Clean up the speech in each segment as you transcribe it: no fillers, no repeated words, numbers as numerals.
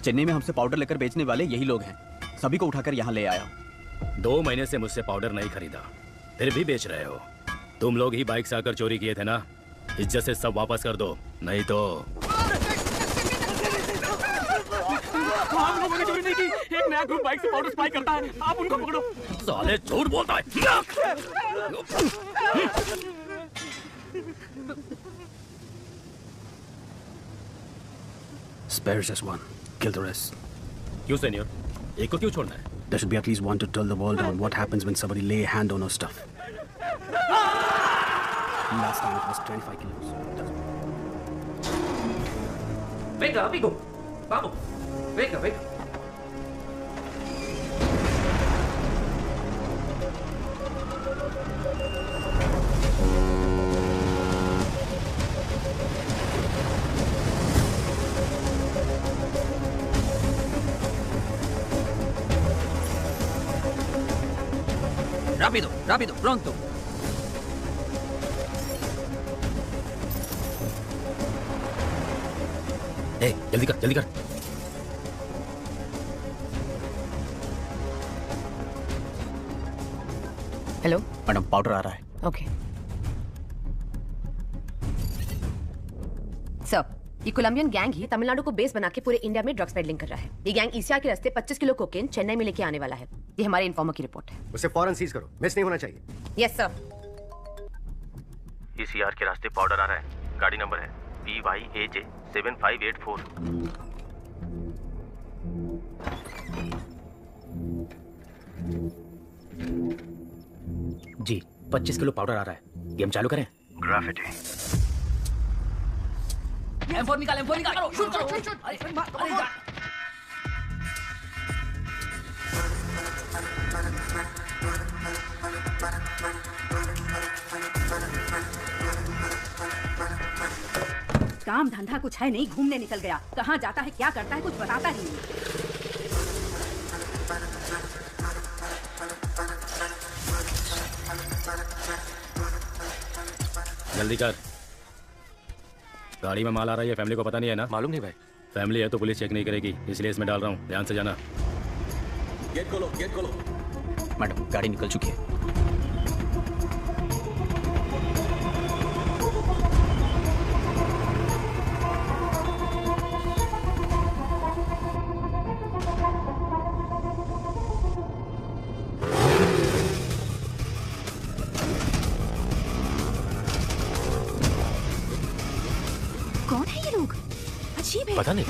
चेन्नई में हमसे पाउडर लेकर बेचने वाले यही लोग हैं। सभी को उठाकर यहाँ ले आया हूँ। 2 महीने से मुझसे पाउडर नहीं खरीदा, फिर भी बेच रहे हो। तुम लोग ही बाइक से आकर चोरी किए थे ना? इज्जत से सब वापस कर दो, नहीं तो। हम लोगों ने चोरी नहीं की। एक नया ग्रुप बाइक से पाउडर सप्लाई करता है, आप उनको पकड़ो। साले झूठ बोलता है। Spare just one. Kill the rest. क्यों सीनियर? एक को क्यों छोड़ना है? There should be at least one to tell the world on what happens when somebody lay a hand on our stuff. Last time it was 25 kilos. Venga, amigo. Vamos. Venga, venga. Rápido, rápido, pronto. जल्दी कर, जल्दी कर। Hello madam, powder आ रहा है। Okay sir, ये Colombian gang ही तमिलनाडु को base बना के पूरे इंडिया में ड्रग्स पेडलिंग कर रहा है। ये गैंग ईसीआर के रास्ते 25 किलो कोकेन चेन्नई में लेके आने वाला है। ये हमारे इन्फॉर्मर की रिपोर्ट है। उसे फौरन सीज करो, मिस नहीं होना चाहिए। Yes sir. ईसीआर के रास्ते पाउडर आ रहा है। गाड़ी नंबर है PYAJ 7584। जी, 25 किलो पाउडर आ रहा है। गेम चालू करें? ग्राफिटी। M4 निकाल, M4 निकाल। शूट करो, शूट। अरे जा। काम धंधा कुछ है नहीं, घूमने निकल गया। कहाँ जाता है, क्या करता है, कुछ बताता ही नहीं। जल्दी कर। गाड़ी में माल आ रहा है, फैमिली को पता नहीं है ना? मालूम नहीं भाई। फैमिली है तो पुलिस चेक नहीं करेगी, इसलिए इसमें डाल रहा हूँ, ध्यान से जाना। गेट खोलो, गेट खोलो। मैडम, गाड़ी निकल चुकी है। कौन है ये लोग? अजीब है। पता नहीं।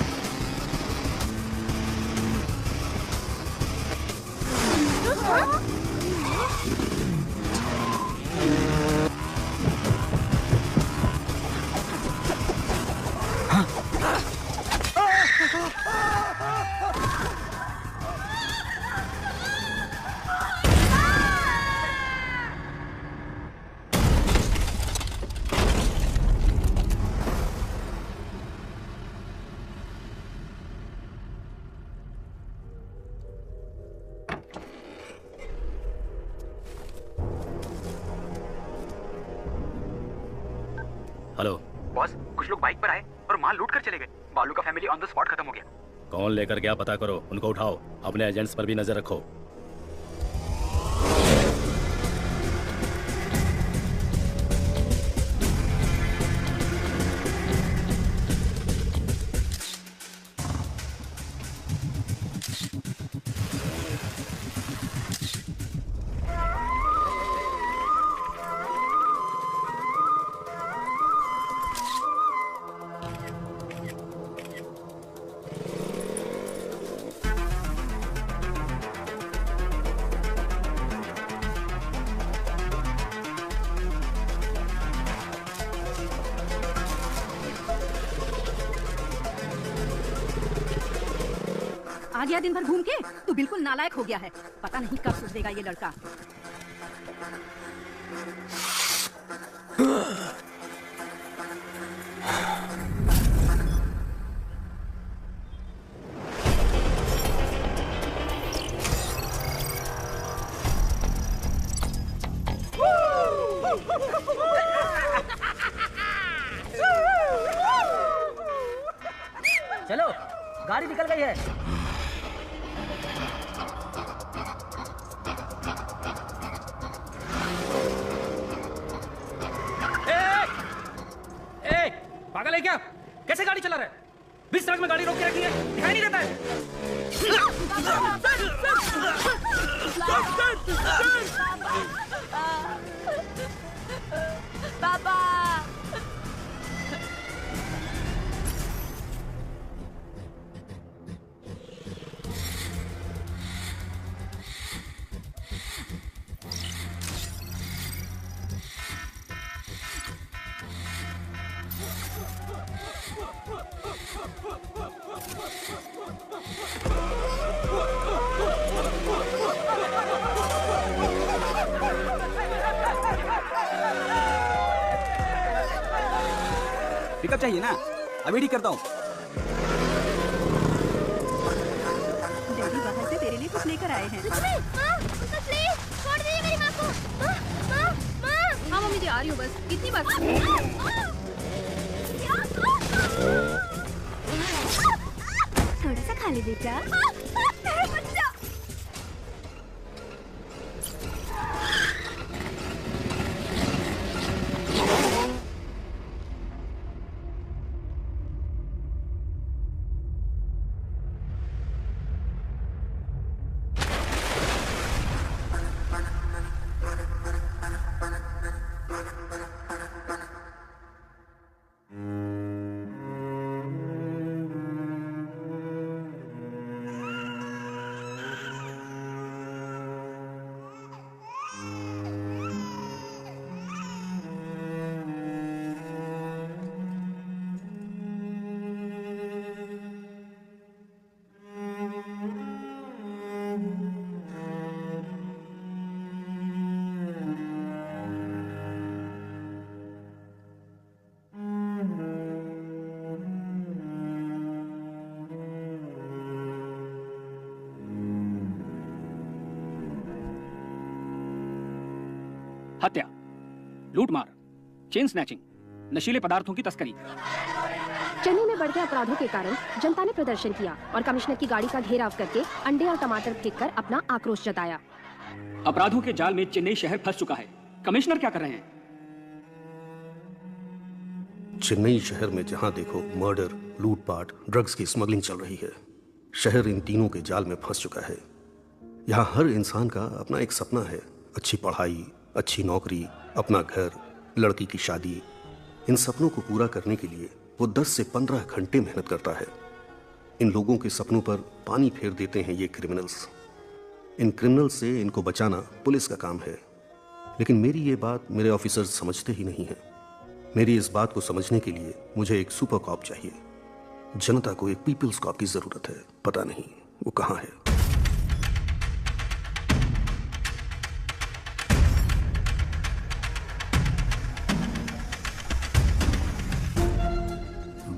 हेलो बॉस, कुछ लोग बाइक पर आए और माल लूट कर चले गए। बालू का फैमिली ऑन द स्पॉट खत्म हो गया। कौन लेकर गया पता करो, उनको उठाओ। अपने एजेंट्स पर भी नजर रखो। आ गया दिन भर घूम के, तू बिल्कुल नालायक हो गया है। पता नहीं कब सुधरेगा ये लड़का। चलो गाड़ी निकल गई है। ए, पागल है क्या? कैसे गाड़ी चला रहा है? बीच सड़क में गाड़ी रोक के रखी है, दिखाई नहीं देता है? पापा पिकअप चाहिए ना? अभी ठीक करता हूँ। डैडी बाहर से तेरे लिए कुछ लेकर आए हैं। छोड़ दीजिए मेरी माँ को। हाँ मम्मी जी आ रही हूँ बस, कितनी बार? थोड़ा सा खा ले बेटा। हत्या, लूटमार, चेन स्नैचिंग, नशीले पदार्थों की तस्करी। चेन्नई में बढ़ते अपराधों के कारण जनता ने प्रदर्शन किया और कमिश्नर की गाड़ी का घेराव करके अंडे और टमाटर फेंककर अपना आक्रोश जताया। अपराधों के जाल में चेन्नई शहर फंस चुका है। कमिश्नर क्या कर रहे हैं? चेन्नई शहर में जहां देखो मर्डर, लूटपाट, ड्रग्स की स्मगलिंग चल रही है। शहर इन तीनों के जाल में फंस चुका है। यहाँ हर इंसान का अपना एक सपना है, अच्छी पढ़ाई, अच्छी नौकरी, अपना घर, लड़की की शादी। इन सपनों को पूरा करने के लिए वो 10 से 15 घंटे मेहनत करता है। इन लोगों के सपनों पर पानी फेर देते हैं ये क्रिमिनल्स। इन क्रिमिनल्स से इनको बचाना पुलिस का काम है, लेकिन मेरी ये बात मेरे ऑफिसर्स समझते ही नहीं हैं। मेरी इस बात को समझने के लिए मुझे एक सुपर कॉप चाहिए। जनता को एक पीपल्स कॉप की जरूरत है। पता नहीं वो कहाँ है।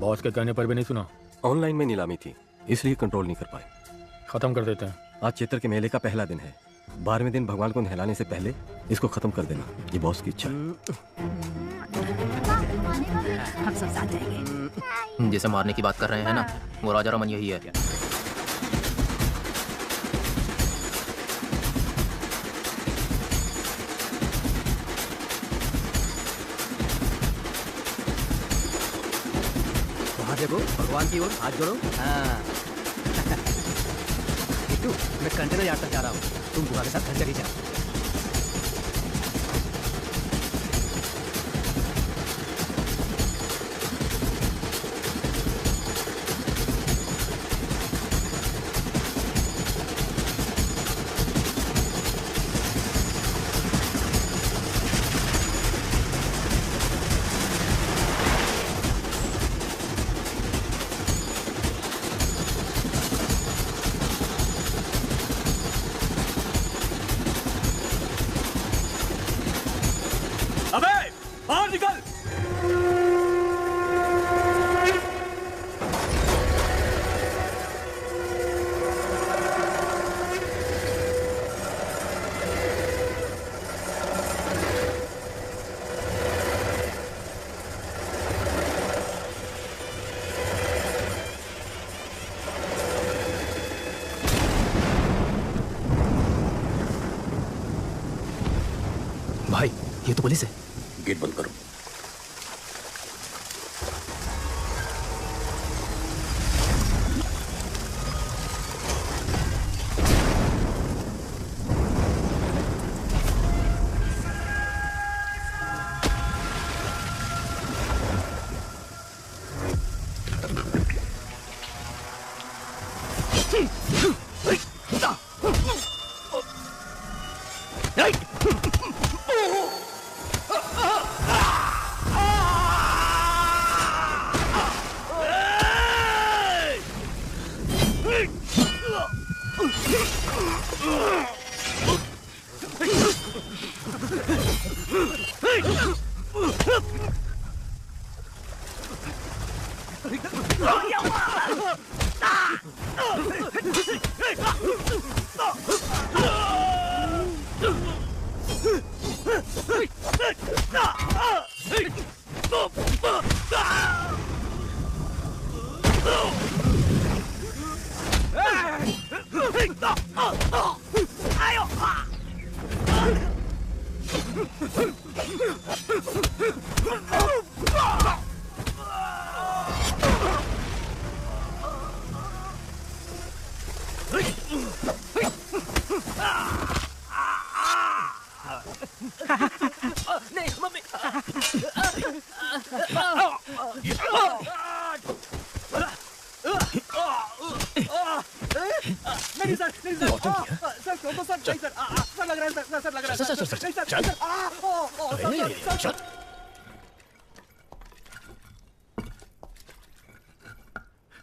बॉस के कहने पर भी नहीं सुना। ऑनलाइन में नीलामी थी, इसलिए कंट्रोल नहीं कर पाए। खत्म कर देते हैं। आज चैत्र के मेले का पहला दिन है। 12वें दिन भगवान को नहलाने से पहले इसको खत्म कर देना, ये बॉस की इच्छा है। हम सब साथ जाएंगे। जिसे मारने की बात कर रहे हैं ना, वो राजा रमन यही है। देखो भगवान की ओर हाथ जोड़ो। हाँ। मैं कंटेनर यार्ड तक जा रहा हूँ, तुम बुआ के साथ घर चली जाओ। भाई ये तो पुलिस है। गेट बंद करो।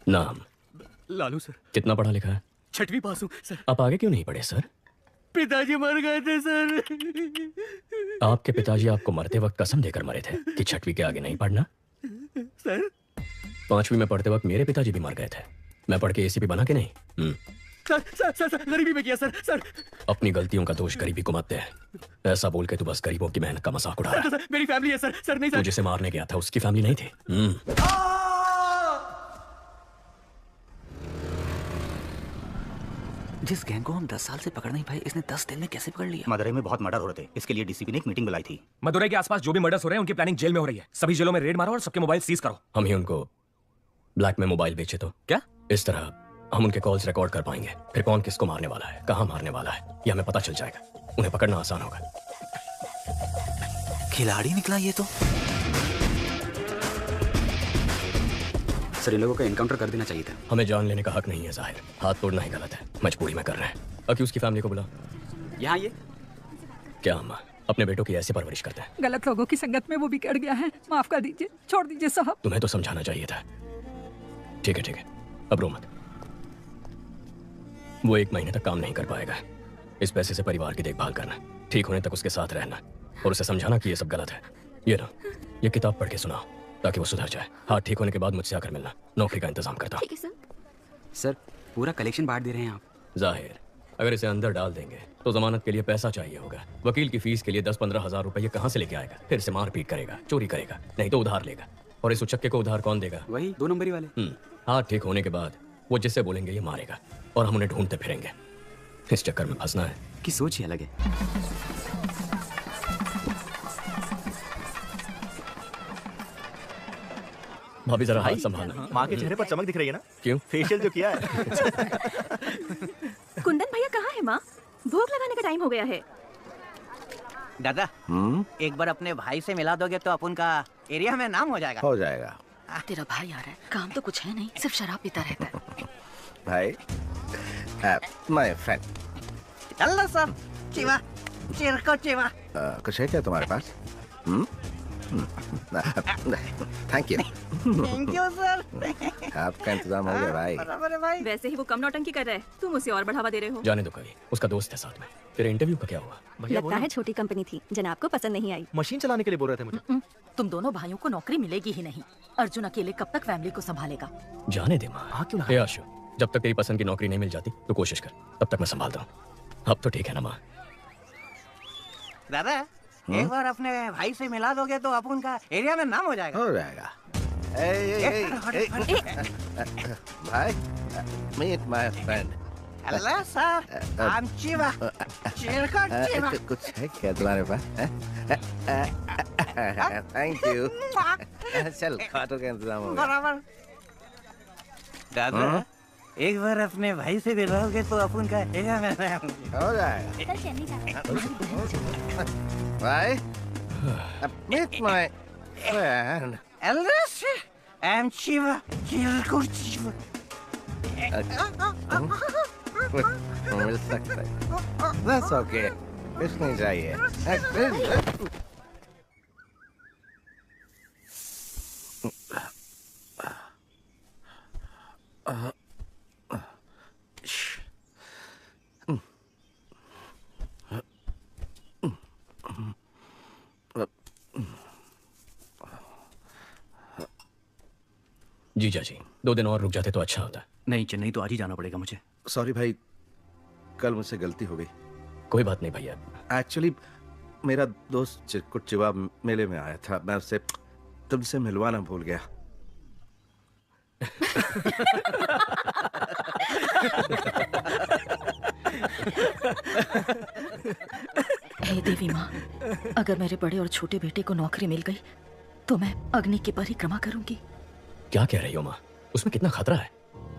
नाम? लालू सर। कितना पढ़ा लिखा है? 6वीं पास हूँ सर। आप आगे क्यों नहीं पढ़े सर? पिताजी मर गए थे सर। आपके पिताजी आपको मरते वक्त कसम देकर मरे थे कि 6वीं के आगे नहीं पढ़ना। सर 5वीं में पढ़ते वक्त मेरे पिताजी भी मर गए थे। मैं पढ़ के एसीपी बना के नहीं। सर सर सर सर गरीबी में किया सर। सर अपनी गलतियों का दोष गरीबी को मत दे। ऐसा बोल के तू बस गरीबों की मेहनत का मजाक उड़ा रहा है। सर मेरी फैमिली है सर। सर नहीं सर। तू जिसे मारने गया था उसकी फैमिली नहीं थी। जिस गैंग को हम 10 साल से पकड़ नहीं पाए, इसने 10 दिन में कैसे पकड़ लिया? मदुरई में बहुत मर्डर हो रहे थे, इसके लिए डीसीपी ने एक मीटिंग बुलाई थी। मदुरई के आसपास जो भी मर्डर्स हो रहे हैं उनकी प्लानिंग जेल में हो रही है। सभी जेलों में रेड मारो और सबके मोबाइल सीज करो। हम ही उनको ब्लैक में मोबाइल बेचे तो क्या? इस तरह हम उनके कॉल्स रिकॉर्ड कर पाएंगे। फिर कौन किसको मारने वाला है, कहाँ मारने वाला है, ये हमें पता चल जाएगा। उन्हें पकड़ना आसान होगा। खिलाड़ी निकला ये तो। सर इन लोगों का एनकाउंटर कर देना चाहिए था। हमें जान लेने का हक नहीं है जाहिर। हाथ तोड़ना ही गलत है, मजबूरी में कर रहे हैं। अक्यूज की फैमिली को बुला। यहाँ ये क्या हम अपने बेटों की ऐसी परवरिश करते हैं? गलत लोगों की संगत में वो बिगड़ गया है। माफ कर दीजिए, छोड़ दीजिए साहब। तुम्हें तो समझाना चाहिए था। ठीक है, अब रो मत। वो 1 महीने तक काम नहीं कर पाएगा। इस पैसे से परिवार की देखभाल करना, ठीक होने तक उसके साथ रहना और उसे समझाना कि ये सब गलत है। ये ना, ये किताब पढ़ के सुनाओ ताकि वो सुधर जाए। हाथ ठीक होने के बाद मुझसे आकर मिलना। नौकरी का इंतजाम करता हूँ। ठीक है सर पूरा कलेक्शन बांट दे रहे हैं आप। जाहिर अगर इसे अंदर डाल देंगे तो जमानत के लिए पैसा चाहिए होगा। वकील की फीस के लिए 10-15 हजार रुपए ये कहाँ से लेके आएगा? फिर से मारपीट करेगा, चोरी करेगा, नहीं तो उधार लेगा। और इस उचक्के को उधार कौन देगा? वही 2 नंबरी वाले। हाथ ठीक होने के बाद वो जिससे बोलेंगे ये मारेगा और हम उन्हें ढूंढते फिरेंगे। इस चक्कर में फंसना है की सोच ही अलग है। भाभी जरा हाथ संभालना। माँ के चेहरे पर चमक दिख रही है ना? क्यों? फेशियल जो किया है। कुंदन भैया कहाँ है माँ? भोग लगाने का टाइम हो गया है। दादा एक बार अपने भाई से मिला दोगे तो अपन का एरिया में नाम हो जाएगा। हो जाएगा। तेरा भाई आ रहा है, काम तो कुछ है नहीं, सिर्फ शराब पीता रहता है। भाई माय फ्रेंड। चलो सब चिवा चिरको चिवा। कुछ है क्या तुम्हारे पास? Thank you. Thank you sir. आपका इंतजाम हो गया भाई। बराबर है भाई। वैसे ही वो कम नौटंकी कर रहा है, तुम उसे और बढ़ावा दे रहे हो। जाने दो कभी, उसका दोस्त है साथ में। तेरे इंटरव्यू का क्या हुआ? लगता है छोटी कंपनी थी, जनाब को पसंद नहीं आई। मशीन चलाने के लिए बोल रहे थे मुझे। तुम दोनों भाइयों को नौकरी मिलेगी ही नहीं। अर्जुन अकेले कब तक फैमिली को संभालेगा? जाने दे माँ। ए आशु, जब तक तेरी पसंद की नौकरी नहीं मिल जाती तो कोशिश कर, तब तक मैं संभालता हूँ। अब तो ठीक है ना माँ? दादा एक बार अपने भाई से मिला दोगे तो अपन का एरिया में नाम हो जाएगा। हो जाएगा। भाई meet my friend hello sir, I'm Chiva. Chiva. कुछ है क्या तुम्हारे पास? Thank you. चल खाटो का इंतजाम हो गया। बराबर। दादा, एक बार अपने भाई से मिलोगे तो अपन का हो जाएगा। भाई, meet my friend. Hello sir, I'm Chiva. Chiva. मिल सकता है। That's okay. कुछ नहीं चाहिए। जीजा जी 2 दिन और रुक जाते तो अच्छा होता। नहीं, चेन्नई तो आज ही जाना पड़ेगा मुझे। सॉरी भाई, कल मुझसे गलती हो गई। कोई बात नहीं भैया। एक्चुअली मेरा दोस्त चिरकुट चिवा मेले में आया था, मैं उससे तुमसे मिलवाना भूल गया। हे देवी माँ, अगर मेरे बड़े और छोटे बेटे को नौकरी मिल गई तो मैं अग्नि की परिक्रमा करूंगी। क्या कह रही हो माँ? उसमें कितना खतरा है।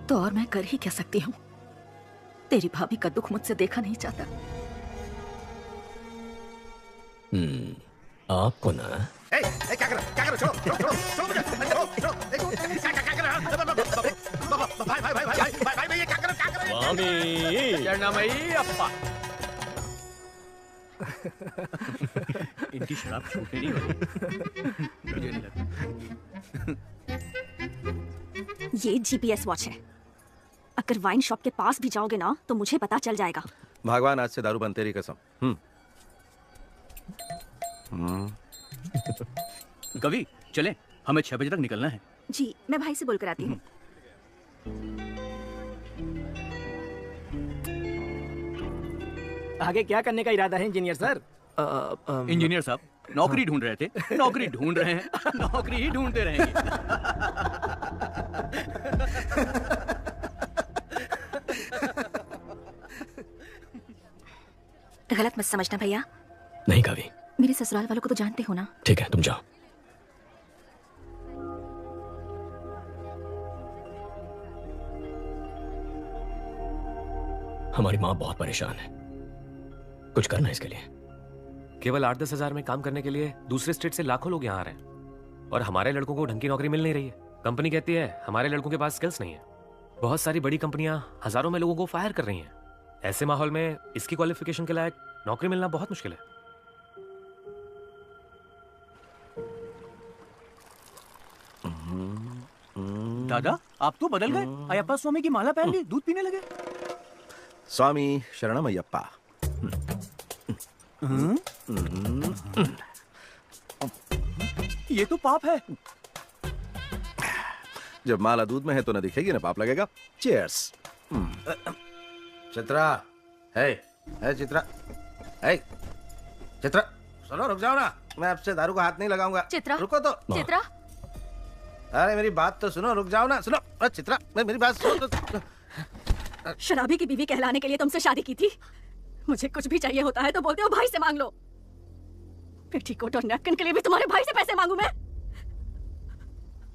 तो और मैं कर ही क्या सकती हूँ? तेरी भाभी का दुख मुझसे देखा नहीं जाता। आपको ना क्या कर रहा? छोड़ो मुझे। क्या कर रहा? भाई ये क्या कर रहा? स्वामी शरणमय्यप्पा। इनकी शराब छूटने नहीं वाली। मुझे नहीं लगता। ये जीपीएस वॉच है। अगर वाइन शॉप के पास भी जाओगे ना तो मुझे पता चल जाएगा। भगवान आज से दारू बंद, तेरी कसम। कवि चलें, हमें 6 बजे तक निकलना है। जी, मैं भाई से बोल कर आती हूँ। आगे क्या करने का इरादा है इंजीनियर सर? इंजीनियर साहब नौकरी ढूंढ रहे थे, नौकरी ढूंढ रहे हैं, नौकरी ही ढूंढते रहेंगे। गलत मत समझना भैया। नहीं कवि। मेरे ससुराल वालों को तो जानते हो ना। ठीक है, तुम जाओ। हमारी माँ बहुत परेशान है, कुछ करना इसके लिए। केवल 8-10 हजार में काम करने के लिए दूसरे स्टेट से लाखों लोग यहाँ आ रहे हैं और हमारे लड़कों को ढंग की नौकरी मिल नहीं रही है। कंपनी कहती है हमारे लड़कों के पास स्किल्स नहीं है। बहुत सारी बड़ी कंपनियां हजारों में लोगों को फायर कर रही हैं। ऐसे माहौल में इसकी क्वालिफिकेशन के लायक नौकरी मिलना बहुत मुश्किल है। दादा आप तो बदल गए। अयप्पा स्वामी की माला पहन ली, दूध पीने लगे। स्वामी शरणमय्यप्पा। ये तो पाप है। जब माला दूध में है तो ना दिखेगी ना पाप लगेगा। चीयर्स। चित्रा, हे चित्रा, हे चित्रा, सुनो रुक जाओ ना, मैं आपसे दारू का हाथ नहीं लगाऊंगा। चित्रा, रुको तो। चित्रा, अरे मेरी बात तो सुनो, रुक जाओ ना। सुनो अरे चित्रा, मेरी बात सुनो। शराबी की बीवी कहलाने के लिए तुमसे शादी की थी। मुझे कुछ भी चाहिए होता है तो बोलते हो भाई से मांग लो। पेटीकोट और नैपकिन के लिए भी तुम्हारे भाई से पैसे मांगू मैं?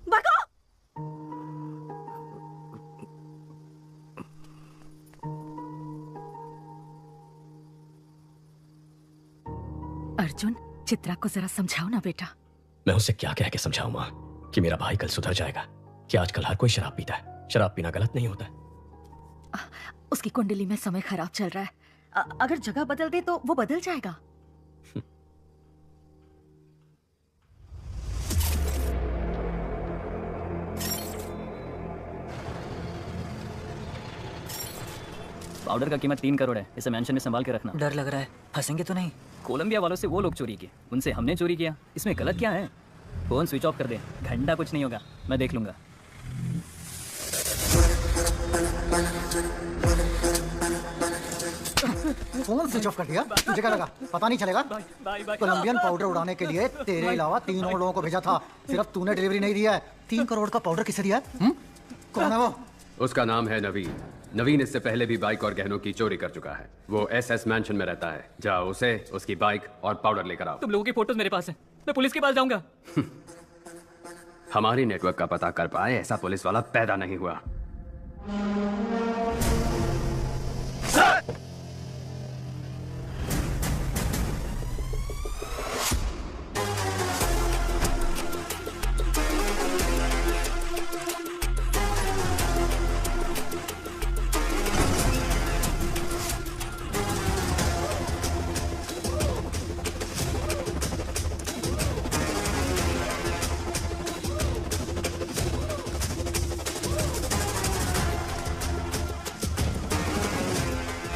भागो! अर्जुन, चित्रा को जरा समझाओ ना बेटा। मैं उसे क्या कह के समझाऊं माँ कि मेरा भाई कल सुधर जाएगा, कि आजकल हर कोई शराब पीता है। शराब पीना गलत नहीं होता। उसकी कुंडली में समय खराब चल रहा है। अगर जगह बदल दे तो वो बदल जाएगा। पाउडर का कीमत 3 करोड़ है। इसे मेंशन में संभाल के रखना। डर लग रहा है, फंसेंगे तो नहीं? कोलंबिया वालों से वो लोग चोरी किए, उनसे हमने चोरी किया। इसमें गलत क्या है? फोन स्विच ऑफ कर दे, घंटा कुछ नहीं होगा, मैं देख लूंगा। फोन स्विच ऑफ कर दिया? तुझे क्या लगा पता नहीं चलेगा? कोलंबियन पाउडर उड़ाने के लिए तेरे अलावा 3 और लोगों को भेजा था, सिर्फ तूने डिलीवरी नहीं दिया है। 3 करोड़ का पाउडर किसे दिया है? कौन है वो? उसका नाम है नवीन। नवीन इससे पहले भी बाइक और गहनों की चोरी कर चुका है। वो SS मैंशन में रहता है। जाओ उसे, उसकी बाइक और पाउडर लेकर आओ। तुम लोगों की फोटोज मेरे पास है, मैं पुलिस के पास जाऊंगा। हमारी नेटवर्क का पता कर पाए ऐसा पुलिस वाला पैदा नहीं हुआ।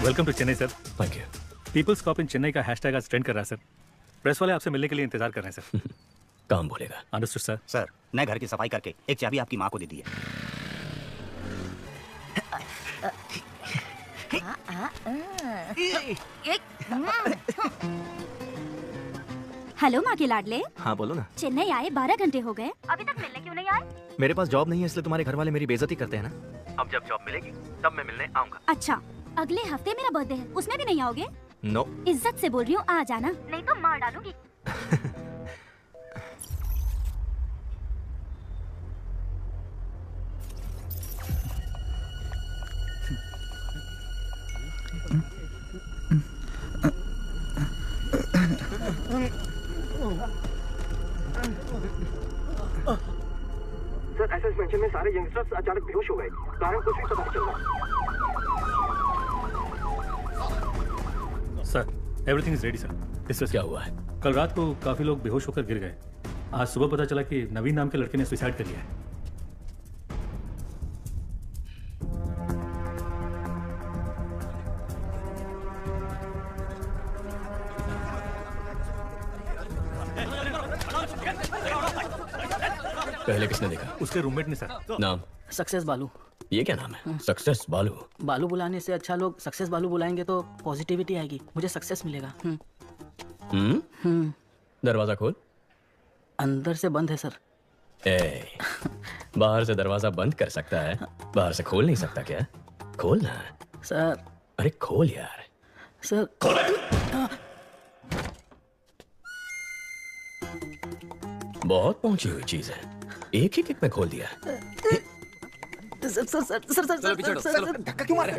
Welcome to Chennai sir. Thank you. People's cop in Chennai का हैशटैग आज ट्रेंड कर रहा है सर। प्रेस वाले आपसे मिलने के लिए इंतजार कर रहे हैं सर। काम बोलेगा। Understood sir. सर, नए घर की सफाई करके एक चाबी आपकी माँ को दे दी है। हेलो माँ के लाडले। हाँ बोलो ना। चेन्नई आए 12 घंटे हो गए, अभी तक मिलने क्यों नहीं आए? मेरे पास जॉब नहीं है इसलिए तुम्हारे घर वाले मेरी बेइज्जती करते हैं ना। अब जब जॉब मिलेगी तब मैं मिलने आऊंगा। अच्छा, अगले हफ्ते मेरा बर्थडे है, उसमें भी नहीं आओगे? नो। इज्जत से बोल रही हूँ, आ जाना, नहीं तो मार डालूंगी। सर, एसएस मेंशन में सारे यंगस्टर्स अचानक बेहोश हो गए। कारण कुछ भी पता नहीं चल रहा। Sir, everything is ready sir. इससे क्या हुआ है? कल रात को काफी लोग बेहोश होकर गिर गए। आज सुबह पता चला कि नवीन नाम के लड़के ने सुसाइड कर लिया है। पहले किसने देखा? उसके रूममेट ने सर। नाम? सक्सेस बालू। ये क्या नाम है? सक्सेस बालू? बालू बुलाने से अच्छा लोग सक्सेस बालू बुलाएंगे तो पॉजिटिविटी आएगी, मुझे सक्सेस मिलेगा। दरवाजा खोल। अंदर से बंद है सर। बाहर से दरवाजा बंद कर सकता है, बाहर से खोल नहीं सकता क्या? खोल ना सर। अरे खोल यार। सर बहुत पहुंची हुई चीज है, एक ही किक में खोल दिया। Sir sir sir sir sir चलो पीछे हटो, चलो। धक्का क्यों मार रहे हो?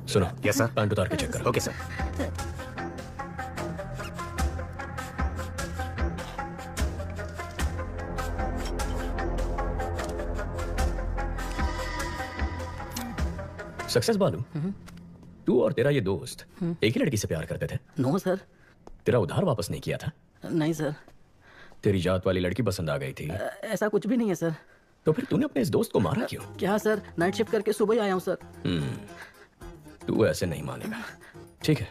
सुनो। Yes sir. पैंट उतार के चेक करो। Okay sir. सक्सेस बालू, तू और तेरा ये दोस्त एक ही लड़की से प्यार करते थे? No sir. तेरा उधार वापस नहीं किया था? नहीं सर। तेरी जात वाली लड़की पसंद आ गई थी? ऐसा कुछ भी नहीं है सर। तो फिर तूने अपने इस दोस्त को मारा क्यों? क्या सर, नाइट शिफ्ट करके सुबह ही आया हूँ सर। तू ऐसे नहीं मानेगा। ठीक है,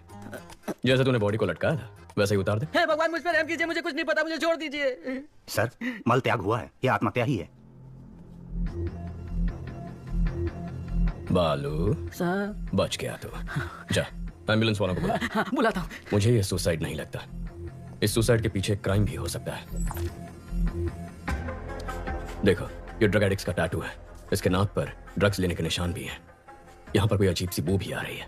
जैसे तूने बॉडी को लटकाया था वैसे ही उतार दे। हे भगवान, मुझ पर रहम कीजिए, मुझे कुछ नहीं पता, मुझे छोड़ दीजिए। सर, मल त्याग हुआ है, ये आत्महत्या ही है। बालू सर। बच गया तू। जा एम्बुलेंस वालों को बुला। हाँ, बुलाता हूँ। मुझे ये सुसाइड नहीं लगता, इस सुसाइड के पीछे क्राइम भी हो सकता है। देखो, ये ड्रग एडिक्ट्स का टैटू है, इसके नाक पर ड्रग्स लेने के निशान भी हैं। यहाँ पर कोई अजीब सी बू भी आ रही है,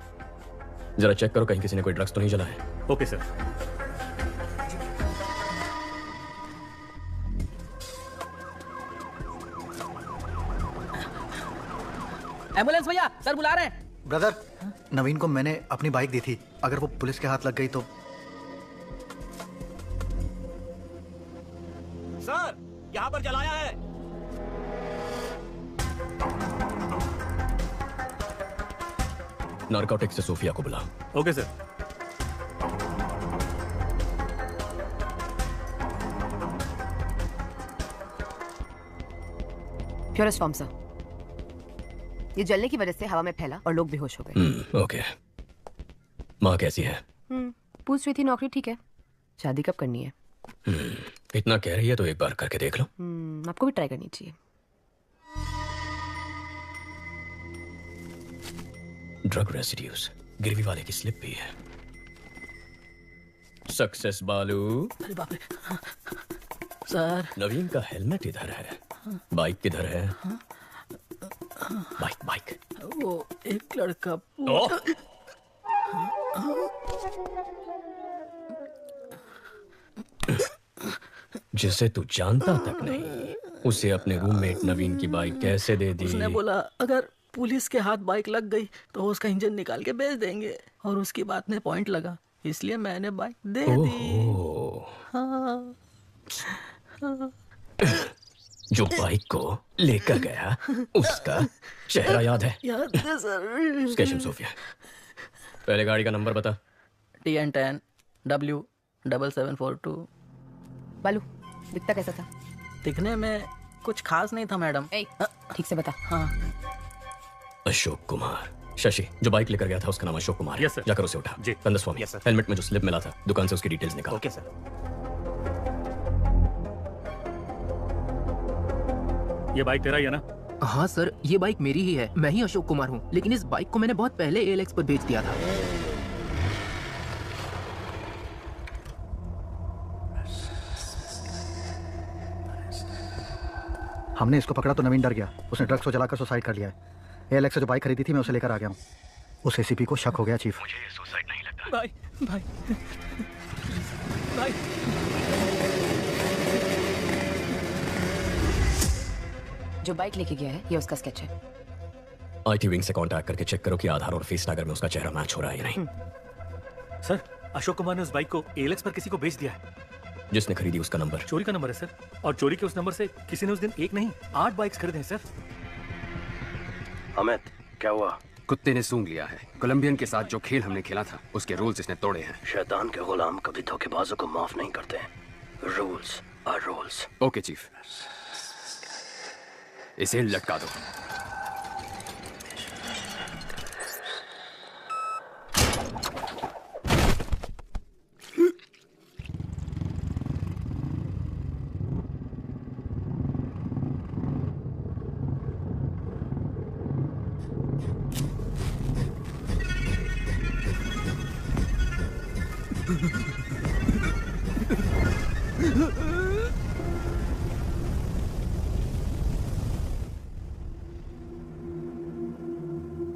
जरा चेक करो कहीं किसी ने कोई ड्रग्स तो नहीं जलाए। Okay sir. एम्बुलेंस भैया, सर बुला रहे हैं। ब्रदर, नवीन को मैंने अपनी बाइक दी थी, अगर वो पुलिस के हाथ लग गई तो। सर, यहाँ पर जलाया है। नारकोटिक्स से सोफिया को बुलाओ। Okay sir. Purest form sir. ये जलने की वजह से हवा में फैला और लोग बेहोश हो गए। ओके। माँ कैसी है? पूछ रही थी, नौकरी ठीक है, शादी कब करनी है? इतना कह रही है तो एक बार करके देख लो। आपको भी ट्राई करनी चाहिए। ड्रग रेसिड्यूज, गिरवी वाले की स्लिप भी है। सक्सेस बालू। अरे बाप रे। सर। नवीन का हेलमेट इधर है, बाइक किधर है? Bike bike. वो एक लड़का जिसे तू जानता तक नहीं, उसे अपने रूममेट नवीन की बाइक कैसे दे दी? उसने बोला अगर पुलिस के हाथ बाइक लग गई तो वो उसका इंजन निकाल के बेच देंगे, और उसकी बात में पॉइंट लगा, इसलिए मैंने बाइक दे दी। हाँ। हाँ। जो बाइक को लेकर गया उसका चेहरा याद है? याद है सर। स्केशन सोफिया, पहले गाड़ी का नंबर बता। TN10 W7742। बालू, दिखता कैसा था? दिखने में कुछ खास नहीं था मैडम। ठीक से बता। हाँ। अशोक कुमार। शशि, जो बाइक लेकर गया था उसका नाम अशोक कुमार है। Yes sir. जाकर उसे उठा। जी। कंदस्वामी, हेलमेट में जो स्लिप मिला था दुकान से उसकी डिटेल्स निकाल। Okay sir. ये बाइक तेरा ही है ना? हाँ सर, ये बाइक मेरी ही है, मैं ही अशोक कुमार हूँ, लेकिन इस बाइक को मैंने बहुत पहले ALX पर बेच दिया था। हमने इसको पकड़ा तो नवीन डर गया, उसने ड्रग्स को जलाकर सुसाइड कर लिया है। ALX से जो बाइक खरीदी थी मैं उसे लेकर आ गया हूँ। उस ACP को शक हो गया चीफ। मुझे ये सुसाइड नहीं लगता। भाई भाई भाई। जो बाइक लेके गया है ये उसका स्केच है। IT विंग से कांटेक्ट करके चेक करो कि आधार और फेस टैगर में उसका चेहरा मैच हो रहा है या नहीं। सर, अशोक कुमार ने उस बाइक को ALX पर किसी को बेच दिया है। जिसने खरीदी उसका नंबर चोरी का नंबर है सर, और चोरी के उस नंबर से किसी ने उस दिन एक नहीं 8 बाइक्स खरीदे हैं सर। अमित, क्या हुआ? कुत्ते ने सूंघ लिया है। कोलंबियन के साथ जो खेल हमने खेला था उसके रूल्स इसने तोड़े हैं। शैतान के गुलाम कभी धोखेबाजों को माफ नहीं करते। Rules are rules. Okay chief, इसे लटका दो।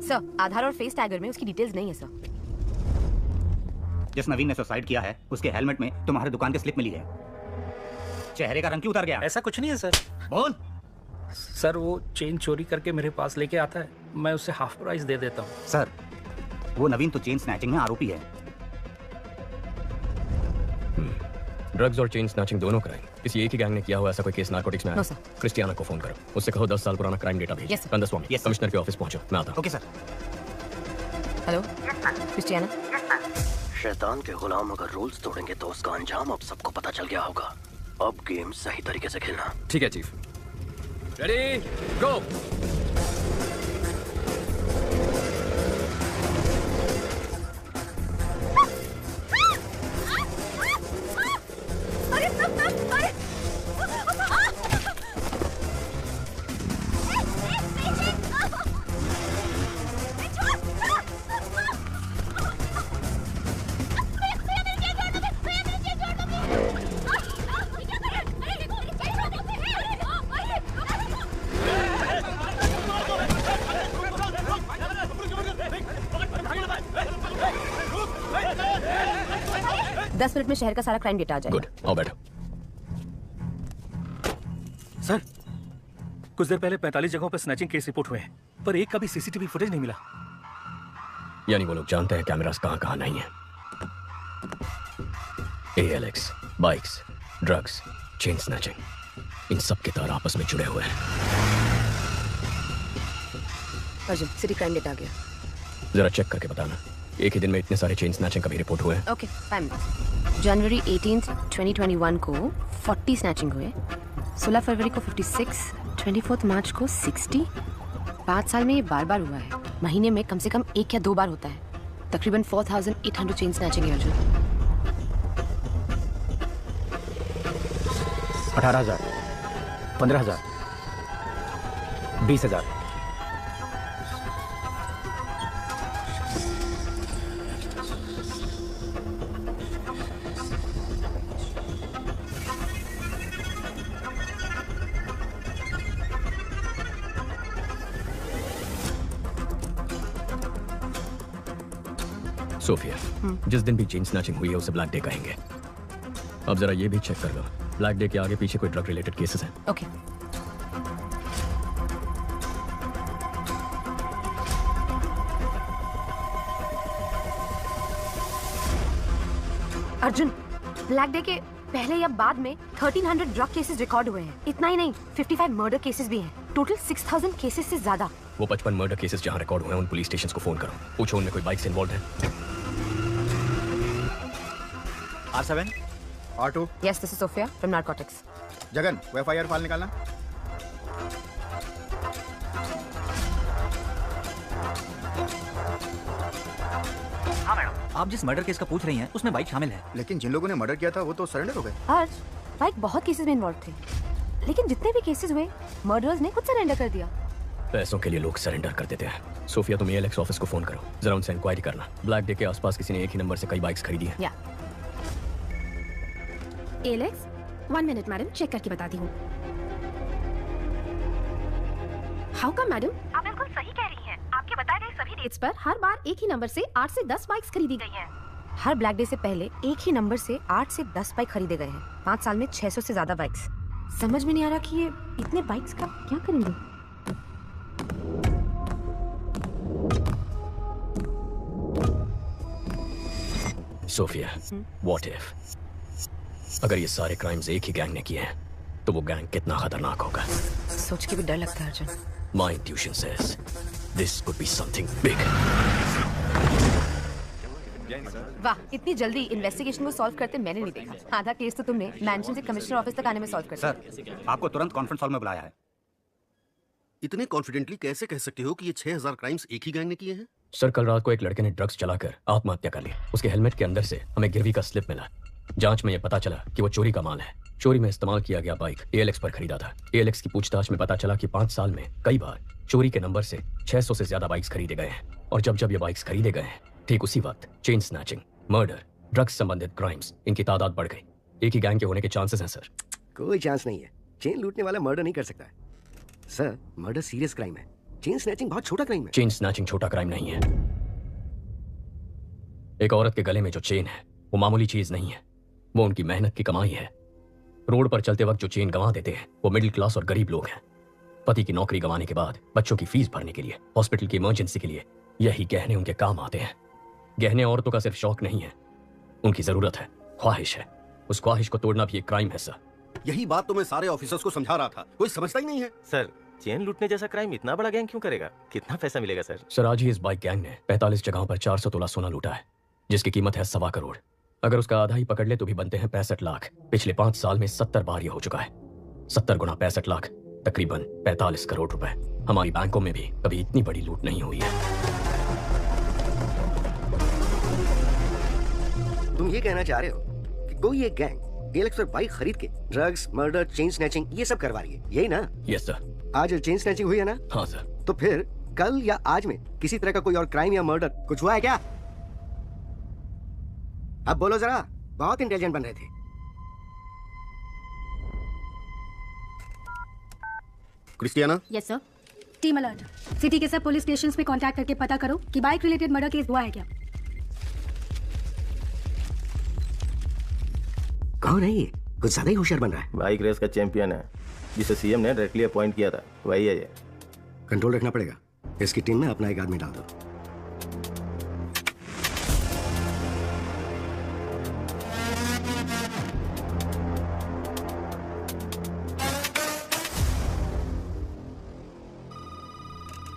सर, आधार और फेस टैगर में उसकी डिटेल्स नहीं है सर। जिस नवीन ने सुसाइड किया है उसके हेलमेट में तुम्हारे दुकान की स्लिप मिली है। चेहरे का रंग क्यों उतर गया? ऐसा कुछ नहीं है सर। बोल। सर, वो चेन चोरी करके मेरे पास लेके आता है, मैं उसे हाफ प्राइस दे देता हूँ। सर, वो नवीन तो चेन स्नैचिंग में आरोपी है। ड्रग्स और चेन स्नैचिंग दोनों क्राइम किसी एक ही गैंग ने किया हुआ ऐसा कोई केस नार्कोटिक्स में है? क्रिस्टियाना को फोन करो, उससे कहो 10 साल पुराना क्राइम डेटा भेजो। कंदस्वामी, कमिश्नर के ऑफिस पहुंचो, मैं आता हूं। Okay sir. Hello Christiana. शैतान के गुलाम अगर रूल्स तोड़ेंगे तो उसका अंजाम अब सबको पता चल गया होगा। अब गेम सही तरीके से खेलना। ठीक है चीफ। रेडी गो। दस मिनट में शहर का सारा क्राइम डेटा आ जाएगा। गुड, आओ बैठो। सर, कुछ देर पहले 45 जगहों पर स्नैचिंग केस रिपोर्ट हुए हैं, पर एक का भी CCTV फुटेज नहीं मिला। यानी वो लोग जानते हैं कैमरास कहां नहीं है। ALX, bikes, drugs, chain snatching, इन सब के तार आपस में जुड़े हुए हैं। अर्जुन, सिटी क्राइम डेटा आ गया। जरा चेक करके बताना, एक ही दिन में इतने सारे चेन स्नैचिंग कभी रिपोर्ट हुए हैं? Okay, 5 minutes. जनवरी 18, 2021 को 40 स्नैचिंग हुए, 16 फरवरी को 56, 24 मार्च को 60। 5 साल में ये बार बार हुआ है। महीने में कम से कम 1 या 2 बार होता है। तकरीबन 4800 चेन स्नैचिंग है अर्जुन। 18,000, 15,000, 20,000। सोफिया, जिस दिन भी चेन स्नैचिंग हुई है उसे ब्लैक डे कहेंगे। अब जरा ये भी चेक कर लो, ब्लैक डे के आगे पीछे कोई ड्रग रिलेटेड केसेस हैं? ओके। अर्जुन, ब्लैक डे के पहले या बाद में 1300 ड्रग केसेस रिकॉर्ड हुए हैं। इतना ही नहीं, 55 मर्डर केसेस भी हैं। टोटल 6000 केसेस से ज्यादा। वो 55 मर्डर केसेस जहां रिकॉर्ड हुए हैं उन पुलिस स्टेशंस को फोन करो, पूछो उनमें कोई बाइक से इन्वॉल्व है। R7 R2। Yes, this is Sophia from Narcotics. Jagan, वो FIR फाइल निकालना। हाँ मैडम, आप जिस मर्डर केस का पूछ रही हैं उसमें बाइक शामिल है। लेकिन जिन लोगों ने मर्डर किया था वो तो सरेंडर हो गए। अर्ज, बाइक बहुत केसेस में इन्वॉल्व थे, लेकिन जितने भी केसेस हुए मर्डरर्स ने खुद सरेंडर कर दिया। पैसों के लिए लोग सरेंडर कर देते हैं। सोफिया, तुम ALX ऑफिस को फोन करो, जरा उनसे इंक्वायरी करना। ब्लैक डे के आसपास किसी ने एक ही नंबर से कई बाइक्स खरीदी हैं। या ALX, 1 मिनट मैडम, चेक करके बताती हूँ। How come madam? आप बिल्कुल सही कह रही हैं। आपके बताए गए सभी डेट्स पर हर बार एक ही नंबर से 8 से 10 बाइक्स खरीदी गई हैं। हर ब्लैक डे से पहले एक ही नंबर से 8 से 10 बाइक खरीदे गए हैं। 5 साल में 600 से ज्यादा बाइक्स। समझ में नहीं आ रहा कि ये इतने बाइक्स का क्या करेंगे। सोफिया, व्हाट इफ अगर ये सारे क्राइम्स एक ही गैंग ने किए हैं तो वो गैंग कितना खतरनाक होगा। सोच के भी डर लगता है Arjun. My intuition says this could be something big. वाह, इतनी जल्दी इन्वेस्टिगेशन को सॉल्व करते मैंने नहीं देखा। आधा केस तो तुमने मैंशन से कमिश्नर ऑफिस तक आने में सॉल्व कर दिया। सर, आपको तुरंत कॉन्फ्रेंस हॉल में बुलाया है। इतने कॉन्फिडेंटली कैसे कह सकते हो कि ये 6000 क्राइम्स एक ही गैंग ने किए हैं? सर, कल रात को एक लड़के ने ड्रग्स चलाकर आत्महत्या कर ली। उसके हेलमेट के अंदर से हमें गिरवी का स्लिप मिला। जांच में यह पता चला कि वो चोरी का माल है। चोरी में इस्तेमाल किया गया बाइक ALX पर खरीदा था। ALX की पूछताछ में पता चला कि 5 साल में कई बार चोरी के नंबर से 600 से ज्यादा बाइक्स खरीदे गए हैं। और जब जब ये बाइक्स खरीदे गए हैं, ठीक उसी वक्त चेन स्नैचिंग, मर्डर, ड्रग्स संबंधित क्राइम्स, इनकी तादाद बढ़ गई। एक ही गैंग के होने के चांसेस हैं सर। कोई चांस नहीं है। चेन लूटने वाला मर्डर नहीं कर सकता है सर। मर्डर सीरियस क्राइम है। चेन स्नैचिंग बहुत छोटा क्राइम है। चेन स्नैचिंग छोटा क्राइम नहीं है। एक औरत के गले में जो चेन है वो मामूली चीज नहीं है, वो उनकी मेहनत की कमाई है। रोड पर चलते वक्त जो चेन गंवा देते हैं वो मिडिल क्लास और गरीब लोग हैं। पति की नौकरी गंवाने के बाद बच्चों की फीस भरने के लिए, हॉस्पिटल की इमरजेंसी के लिए यही गहने उनके काम आते हैं। गहने औरतों का सिर्फ शौक नहीं है, उनकी जरूरत है, ख्वाहिश है। उस ख्वाहिश को तोड़ना भी एक क्राइम है सर। यही बात तो मैं सारे ऑफिसर्स को समझा रहा था, कोई समझता ही नहीं है। सर, चेन लूटने जैसा क्राइम इतना बड़ा गैंग क्यों करेगा? कितना पैसा मिलेगा सर? सर, आज ही इस बाइक गैंग ने 45 जगहों पर 400 तोला सोना लूटा है, जिसकी कीमत है 1.25 करोड़। अगर उसका आधा ही पकड़ ले तो भी बनते हैं 65 लाख। पिछले 5 साल में 70 बार ये हो चुका है। 70 गुना 65 लाख, तकरीबन 45 करोड़ रुपए। हमारी बैंकों में भी कभी इतनी बड़ी लूट नहीं हुई है। तुम ये कहना चाह रहे हो कि कोई एक गैंग ALX पर बाइक खरीद के ड्रग्स, मर्डर, चेन स्नैचिंग ये सब करवा रही है, यही ना? Yes sir. आज चेन स्नैचिंग हुई है ना? हाँ सर। तो फिर कल या आज में किसी तरह का कोई और क्राइम या मर्डर कुछ हुआ है क्या? अब बोलो जरा, बहुत इंटेलिजेंट बन रहे थे। Christiana? Yes sir. Team alert, city के सब पुलिस स्टेशंस पे कांटेक्ट करके पता करो कि बाइक रिलेटेड मर्डर केस हुआ है क्या। कौन है ये? कुछ ज्यादा ही होशियार बन रहा है। बाइक रेस का चैंपियन है, जिसे सीएम ने डायरेक्टली अपॉइंट किया था, वही है ये। कंट्रोल रखना पड़ेगा। इसकी टीम में अपना एक आदमी डाल दो।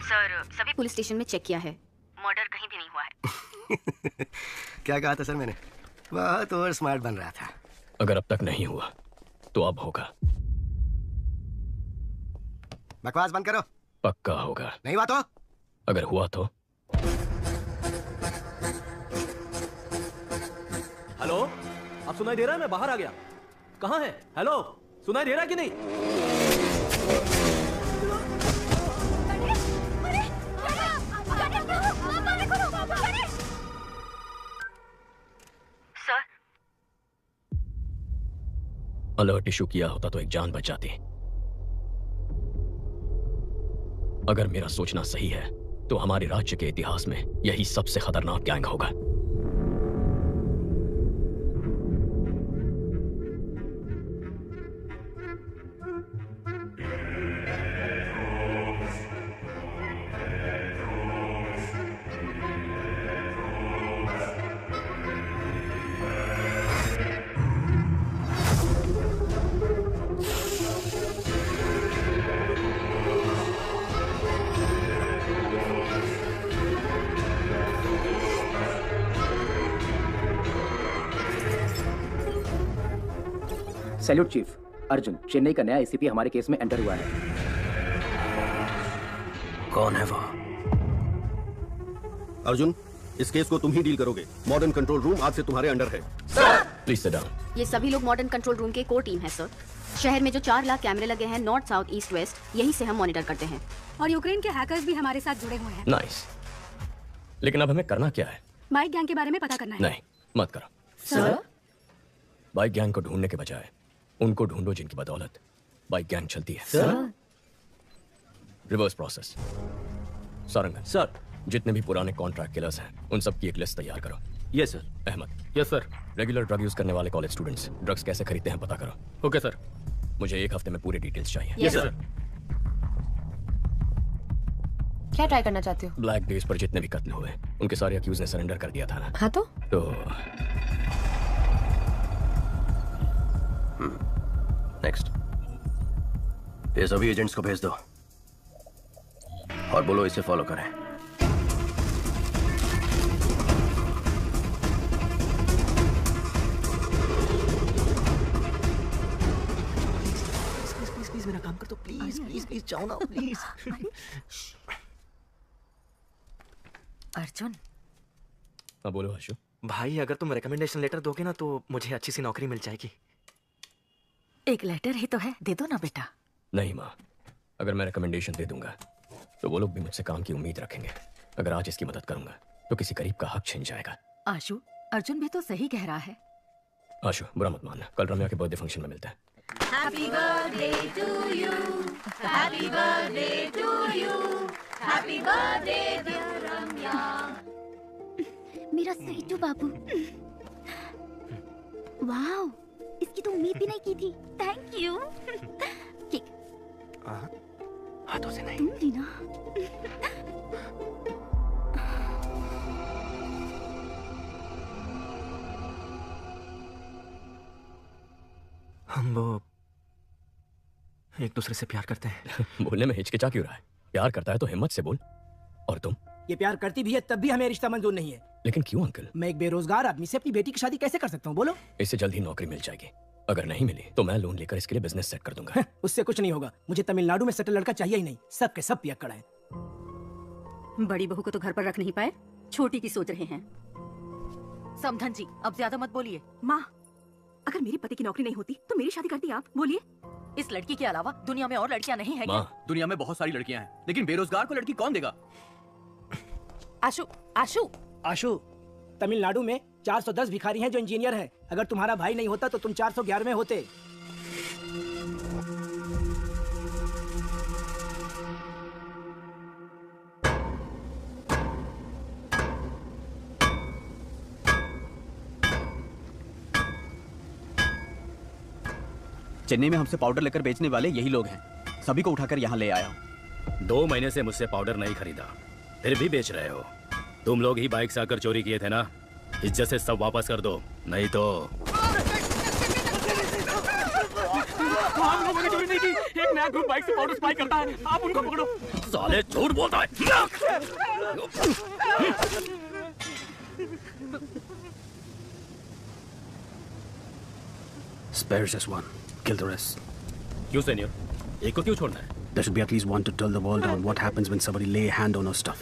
सर, सभी पुलिस स्टेशन में चेक किया है, मर्डर कहीं भी नहीं हुआ है। क्या कहा था सर मैंने? बहुत ओवर स्मार्ट बन रहा था। अगर अब तक नहीं हुआ तो अब होगा। बकवास बंद करो। पक्का होगा। नहीं हुआ तो? अगर हुआ तो? हेलो, अब सुनाई दे रहा है? मैं बाहर आ गया। कहाँ है? हेलो, सुनाई दे रहा है कि नहीं? सर, अलर्ट इशू किया होता तो एक जान बच जाती। अगर मेरा सोचना सही है तो हमारे राज्य के इतिहास में यही सबसे खतरनाक गैंग होगा। Salute chief. अर्जुन, चेन्नई का नया एसीपी हमारे केस में एंटर हुआ है। कौन है वो? अर्जुन, इस केस को तुम ही डील करोगे। मॉडर्न कंट्रोल रूम आज से तुम्हारे अंडर है। Please sit down. ये सभी लोग मॉडर्न कंट्रोल रूम के कोर टीम है सर। शहर में जो 4 लाख कैमरे लगे हैं नॉर्थ, साउथ, ईस्ट, वेस्ट, यहीं से हम मॉनिटर करते हैं। और यूक्रेन के हैकर्स भी हमारे साथ जुड़े हुए हैं। नाइस। लेकिन अब हमें करना क्या है? बाइक गैंग के बारे में पता करना है। नहीं, मत करो सर। बाइक गैंग को ढूंढने के बजाय उनको ढूंढो जिनकी बदौलत बाइक गैंग चलती है। Sir. Reverse process. Sarangan sir, जितने भी पुराने कॉन्ट्रैक्ट किलर्स हैं उन सब की एक लिस्ट तैयार करो। Yes sir. Ahmed. Yes sir. Regular drug use करने वाले कॉलेज स्टूडेंट्स ड्रग्स कैसे खरीदते हैं पता करो। Okay sir. मुझे 1 हफ्ते में पूरी डिटेल्स चाहिए। Yes sir. क्या ट्राई करना चाहते हो? ब्लैक डेज पर जितने भी कत्ल हुए उनके सारे अक्यूज ने सरेंडर कर दिया था ना। हाँ तो नेक्स्ट। ये सभी एजेंट्स को भेज दो और बोलो इसे फॉलो करें। प्लीज मेरा काम कर दो, प्लीज प्लीज प्लीज, जाओ ना प्लीज। अर्जुन। हाँ बोलो आशु। भाई अगर तुम रिकमेंडेशन लेटर दोगे ना तो मुझे अच्छी सी नौकरी मिल जाएगी। एक लेटर ही तो है, दे दो ना बेटा। नहीं माँ, अगर मैं रिकमेंडेशन दे दूंगा तो वो लोग भी मुझसे काम की उम्मीद रखेंगे। अगर आज इसकी मदद करूंगा तो किसी गरीब का हक छिन जाएगा। आशु, अर्जुन भी तो सही कह रहा है। आशु, बुरा मत मानना, कल रम्या के बर्थडे फंक्शन में मिलते हैं। Happy birthday to you. Happy birthday to you. Happy birthday dear Ramya. मेरा स्वीटू बाबू। वाओ, इसकी तो उम्मीद भी नहीं की थी। Thank you. केक हाथों से नहीं। तुम भी ना। हम वो एक दूसरे से प्यार करते हैं। बोलने में हिचकिचा क्यों रहा है? प्यार करता है तो हिम्मत से बोल। और तुम? ये प्यार करती भी है तब भी हमें रिश्ता मंजूर नहीं है। लेकिन क्यों अंकल? मैं एक बेरोजगार आदमी से अपनी बेटी की शादी कैसे कर सकता हूँ बोलो? इससे जल्द ही नौकरी मिल जाएगी। अगर नहीं मिली तो मैं लोन लेकर इसके लिए बिजनेस सेट कर दूंगा। उससे कुछ नहीं होगा। मुझे तमिलनाडु में सेटल लड़का चाहिए ही नहीं। सब के सब पियक्कड़ हैं। बड़ी बहू को तो घर पर रख नहीं पाए, छोटी की सोच रहे हैं। समधन जी, अब ज्यादा मत बोलिए। माँ, अगर मेरे पति की नौकरी नहीं होती तो मेरी शादी करती आप? बोलिए। इस लड़की के अलावा दुनिया में और लड़कियां नहीं है क्या? दुनिया में बहुत सारी लड़कियां हैं, लेकिन बेरोजगार को लड़की कौन देगा? आशु, आशु, आशु, तमिलनाडु में 410 भिखारी हैं जो इंजीनियर हैं। अगर तुम्हारा भाई नहीं होता तो तुम 411 में होते। चेन्नई में हमसे पाउडर लेकर बेचने वाले यही लोग हैं। सभी को उठाकर यहाँ ले आया हूँ। 2 महीने से मुझसे पाउडर नहीं खरीदा, फिर भी बेच रहे हो। तुम लोग ही बाइक से आकर चोरी किए थे ना? इज्जत से सब वापस कर दो, नहीं तो। हम लोगों ने चोरी नहीं की। एक नया ग्रुप बाइक से पाउडर सप्लाई करता है, आप उनको पकड़ो। साले झूठ बोलता है। Spare just one. Kill the rest. क्यों सीनियर? एक को क्यों छोड़ना है? There should be at least one to tell the world on what happens when somebody lay a hand on our stuff.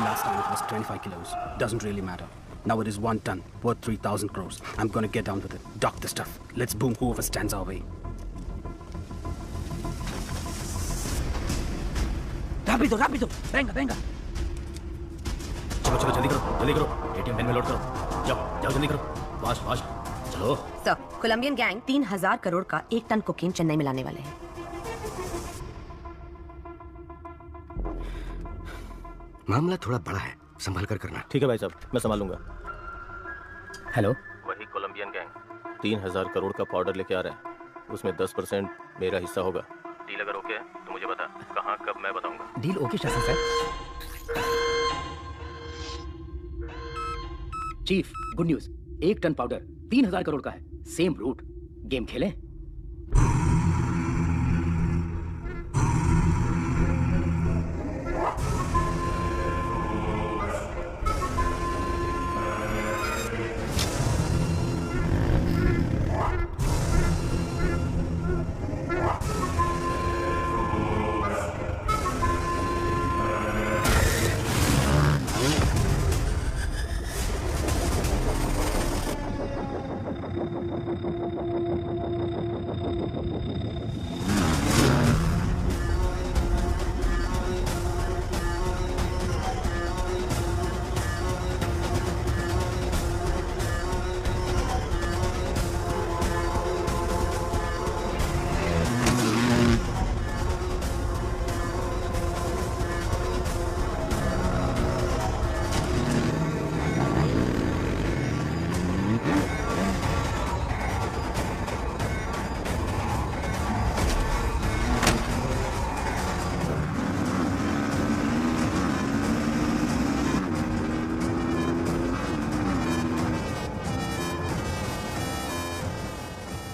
Last time it was 25 kilos. Doesn't really matter. Now it is 1 ton, worth 3,000 crores. I'm gonna get down with it. Dock the stuff. Let's boom whoever stands our way. Rápido, rápido. Venga, venga. चलो चलो जल्दी करो, जल्दी करो। ATM pin में load करो। जाओ जाओ जल्दी करो। फास्ट फास्ट चलो। सर, कोलंबियन गैंग 3000 करोड़ का 1 टन कोकीन चेन्नई में लाने वाले हैं। मामला थोड़ा बड़ा है, संभाल कर करना। ठीक है भाई साहब, मैं संभाल लूंगा। हेलो, वही कोलंबियन गैंग 3000 करोड़ का पाउडर लेके आ रहा है। उसमें 10% मेरा हिस्सा होगा। डील अगर ओके है तो मुझे बता, कहाँ कब मैं बताऊंगा। डील ओके शासन sir. Chief, good news. 1 ton powder 3000 crore का है। Same root. गेम खेलें?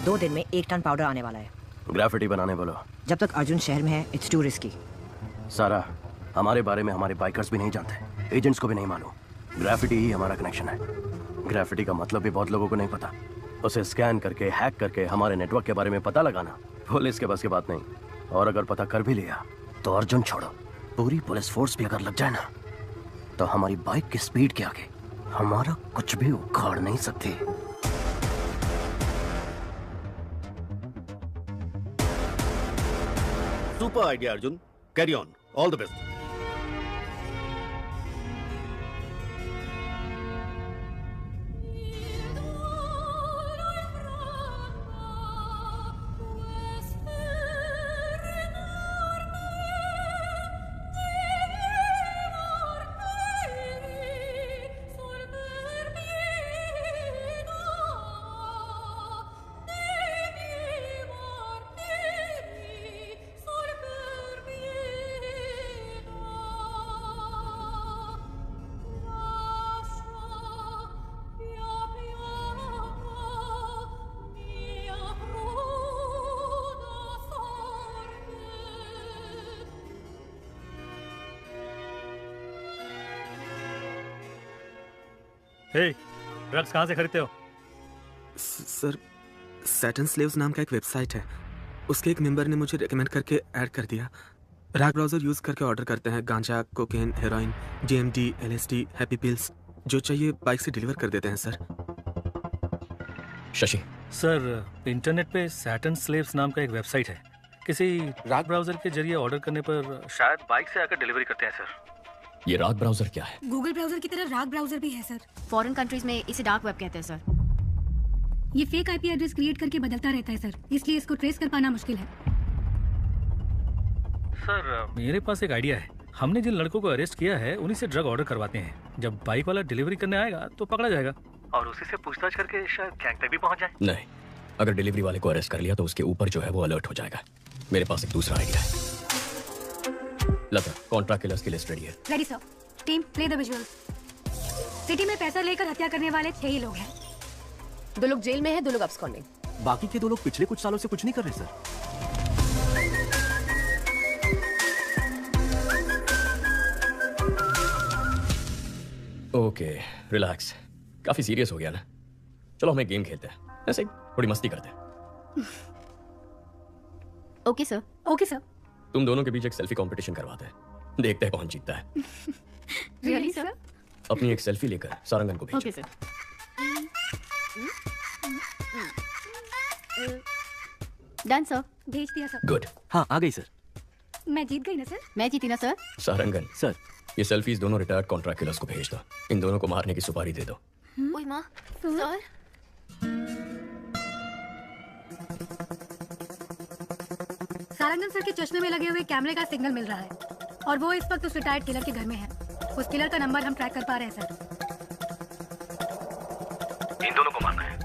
2 दिन में 1 टन पाउडर आने वाला है। ग्राफिटी बनाने बोलो। जब तक अर्जुन शहर में है, इट्स टू रिस्की। सारा, हमारे बारे में हमारे बाइकर्स भी नहीं जानते, एजेंट्स को भी नहीं मालूम। ग्राफिटी ही हमारा कनेक्शन है। ग्राफिटी का मतलब भी बहुत लोगों को नहीं पता। उसे स्कैन करके, हैक करके हमारे नेटवर्क के बारे में पता लगाना पुलिस के बस की बात नहीं। और अगर पता कर भी लिया तो अर्जुन छोड़ो, पूरी पुलिस फोर्स भी अगर लग जाए ना, तो हमारी बाइक की स्पीड के आगे हमारा कुछ भी उखाड़ नहीं सकती। Super idea Arjun, carry on, all the best. Hey, drugs कहाँ से खरीदते हो? सर, सैटन स्लेव्स नाम का एक वेबसाइट है, उसके एक मेंबर ने मुझे रेकमेंड करके ऐड कर दिया। रैग ब्राउजर यूज करके ऑर्डर करते हैं गांजा, cocaine, heroin, DMD, LSD, happy pills, जो चाहिए बाइक से डिलीवर कर देते हैं सर। शशि सर, इंटरनेट पे सैटन स्लेव्स नाम का एक वेबसाइट है, किसी रैग ब्राउजर के जरिए ऑर्डर करने पर शायद बाइक से आकर डिलीवरी करते हैं सर। ये राग ब्राउजर क्या है? गूगल ब्राउजर की तरह राग ब्राउजर भी है सर। फॉरेन कंट्रीज में इसे डार्क वेब कहते हैं सर। ये फेक IP एड्रेस क्रिएट करके बदलता रहता है सर, इसलिए इसको ट्रेस कर पाना मुश्किल है। सर, मेरे पास एक आइडिया है। हमने जिन लड़कों को अरेस्ट किया है उन्हीं से ड्रग ऑर्डर करवाते हैं। जब बाइक वाला डिलीवरी करने आएगा तो पकड़ा जाएगा और उसी से पूछताछ करके शायद गैंग तक भी पहुंच जाए। नहीं, अगर डिलीवरी वाले को अरेस्ट कर लिया तो उसके ऊपर जो है वो अलर्ट हो जाएगा। मेरे पास एक दूसरा आइडिया है। लता, कॉन्ट्रैक्ट किलर्स की लिस्ट रेडी है। Ready sir. Team, play the visuals. City में पैसा लेकर हत्या करने वाले 6 ही लोग हैं। 2 लोग जेल में हैं, 2 लोग अब्सकॉन्डिंग। बाकी के 2 लोग पिछले कुछ सालों से कुछ नहीं कर रहे सर। Okay, relax. काफी सीरियस हो गया ना? चलो हम एक गेम खेलते हैं, ऐसे थोड़ी मस्ती करते हैं। Okay sir. Okay sir. तुम दोनों के बीच एक सेल्फी कंपटीशन करवाते हैं, देखते हैं कौन जीतता है। Really sir? अपनी एक सेल्फी लेकर सारंगन को भेजो। Okay sir. Done sir. भेज दिया सर। गुड। हाँ, आ गई सर। मैं जीत गई ना सर? मैं जीती ना सर? सारंगन सर, ये सेल्फीज दोनों रिटायर्ड कॉन्ट्रैक्ट किलर्स को भेज दो। इन दोनों को मारने की सुपारी दे दो। ओए माँ, सर। सारंगन सर के चश्मे में लगे हुए कैमरे का सिग्नल मिल रहा है और वो इस वक्त उस रिटायर्ड किलर के घर में है। उस किलर का नंबर हम ट्रैक कर पा रहे हैं सर। इन दोनों को मारना है।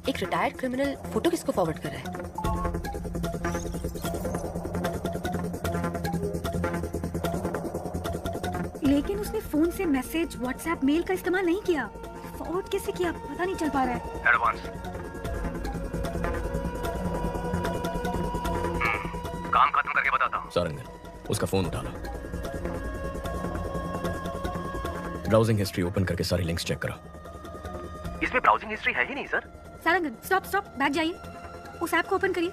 एक रिटायर्ड क्रिमिनल फोटो किसको फॉरवर्ड कर रहा है? लेकिन उसने फोन से मैसेज, व्हाट्सएप, मेल का इस्तेमाल नहीं किया। फॉरवर्ड कैसे किया पता नहीं चल पा रहा है। एडवांस। काम खत्म करके बताता हूँ। सारंगन, उसका फोन उठा लो। ब्राउजिंग हिस्ट्री ओपन करके सारी लिंक्स चेक करो। इसमें ब्राउजिंग हिस्ट्री है ही नहीं sir. Sarangan, stop stop, back जाइए। उस ऐप को ओपन करिए।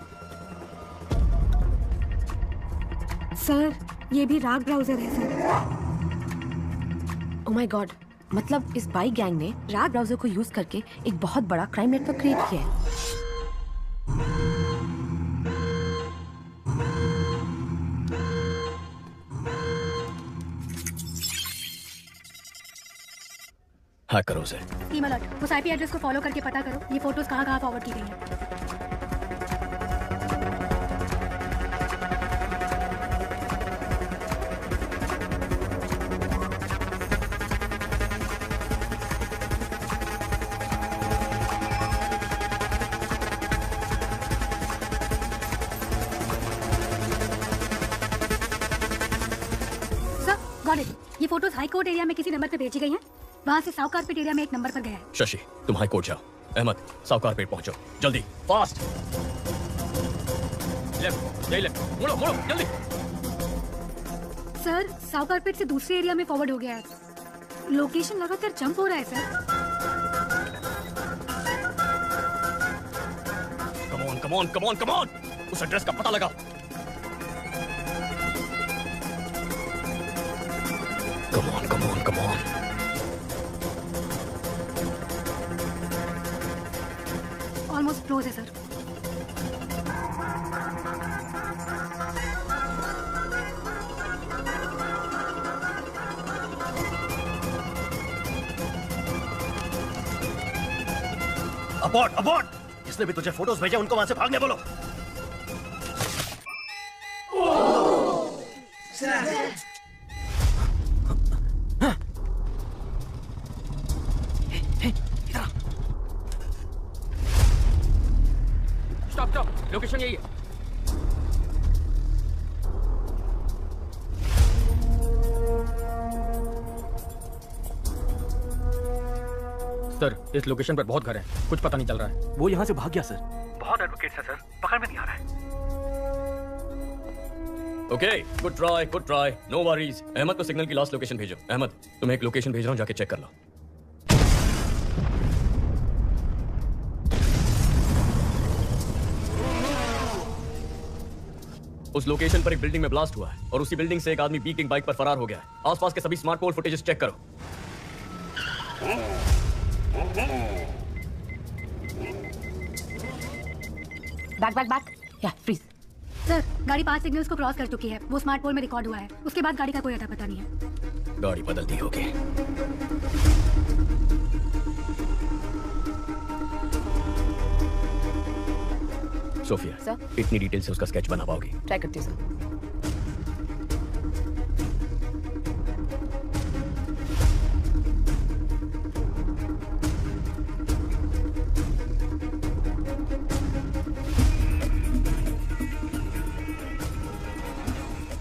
सर, ये भी राग ब्राउजर है सर। ओह माय गॉड, मतलब इस बाइक गैंग ने राग ब्राउजर को यूज करके एक बहुत बड़ा क्राइम नेटवर्क क्रिएट किया है। हैक करो उसे। टीम अलर्ट, उस IP एड्रेस को फॉलो करके पता करो ये फोटोज कहाँ फॉरवर्ड की गई हैं। Sir, got it. ये फोटोज हाई कोर्ट एरिया में किसी नंबर पे भेजी गई हैं। वहाँ से साउथ कारपेट एरिया में एक नंबर पर गया है। शशि, तुम हाई कोर्ट जाओ। अहमद, साउथ कारपेट पहुंचो, जल्दी, फास्ट। लेफ्ट, यही लेफ्ट, मुड़ो मुड़ो जल्दी। सर, साउथ कारपेट से दूसरे एरिया में फॉरवर्ड हो गया है। लोकेशन लगातार जंप हो रहा है sir. Come on, come on, come on. उस एड्रेस का पता लगाओ। Come on, come on, come on. Almost close है सर। Abort, abort. जिसने भी तुझे फोटोज भेजे उनको वहां से भागने बोलो। स्टॉप स्टॉप, लोकेशन यही है। सर, इस लोकेशन पर बहुत घर हैं, कुछ पता नहीं चल रहा है। वो यहाँ से भाग गया सर। बहुत एडवोकेट्स है सर, पकड़ में नहीं आ रहा है। Okay, good try, good try, no worries. Ahmed को सिग्नल की लास्ट लोकेशन भेजो। अहमद, तुम्हें एक लोकेशन भेज रहा हूँ, जाके चेक कर लो। उस लोकेशन पर एक बिल्डिंग में ब्लास्ट हुआ है और उसी बिल्डिंग से एक आदमी बी किंग बाइक पर फरार हो गया है। आसपास के सभी स्मार्टफोन फुटेजेस चेक करो। बैक बैक बैक, या फ्रीज। सर, गाड़ी 5 सिग्नल्स को क्रॉस कर चुकी है। वो स्मार्ट पोल में रिकॉर्ड हुआ है। उसके बाद गाड़ी का कोई अता पता नहीं है। गाड़ी बदलती होगी। Sophia, sir? इतनी डिटेल से उसका स्केच बना पाओगी? ट्राई करती हूँ सर।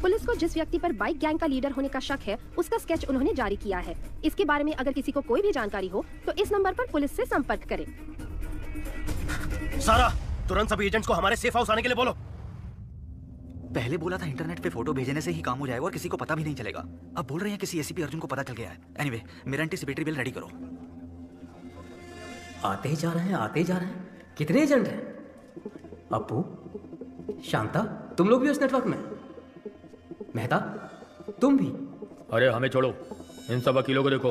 पुलिस को जिस व्यक्ति पर बाइक गैंग का लीडर होने का शक है, उसका स्केच उन्होंने जारी किया है। इसके बारे में अगर किसी को कोई भी जानकारी हो तो इस नंबर पर पुलिस से संपर्क करें। सारा, तुरंत सभी एजेंट्स को हमारे सेफ हाउस आने के लिए बोलो। पहले बोला था इंटरनेट पे फोटो भेजने से ही काम हो जाएगा और किसी को पता भी नहीं चलेगा। अब बोल रहे हैं किसी एसीपी अर्जुन को पता चल गया है। एनीवे, मेरा एंटीसिपेटरी बिल रेडी करो। आते ही जा रहे हैं, आते ही जा रहे हैं। कितने एजेंट हैं? अपू, शांता, तुम लोग भी उस नेटवर्क में? मेहता, तुम भी? अरे हमें छोड़ो, इन सब वकीलों को देखो।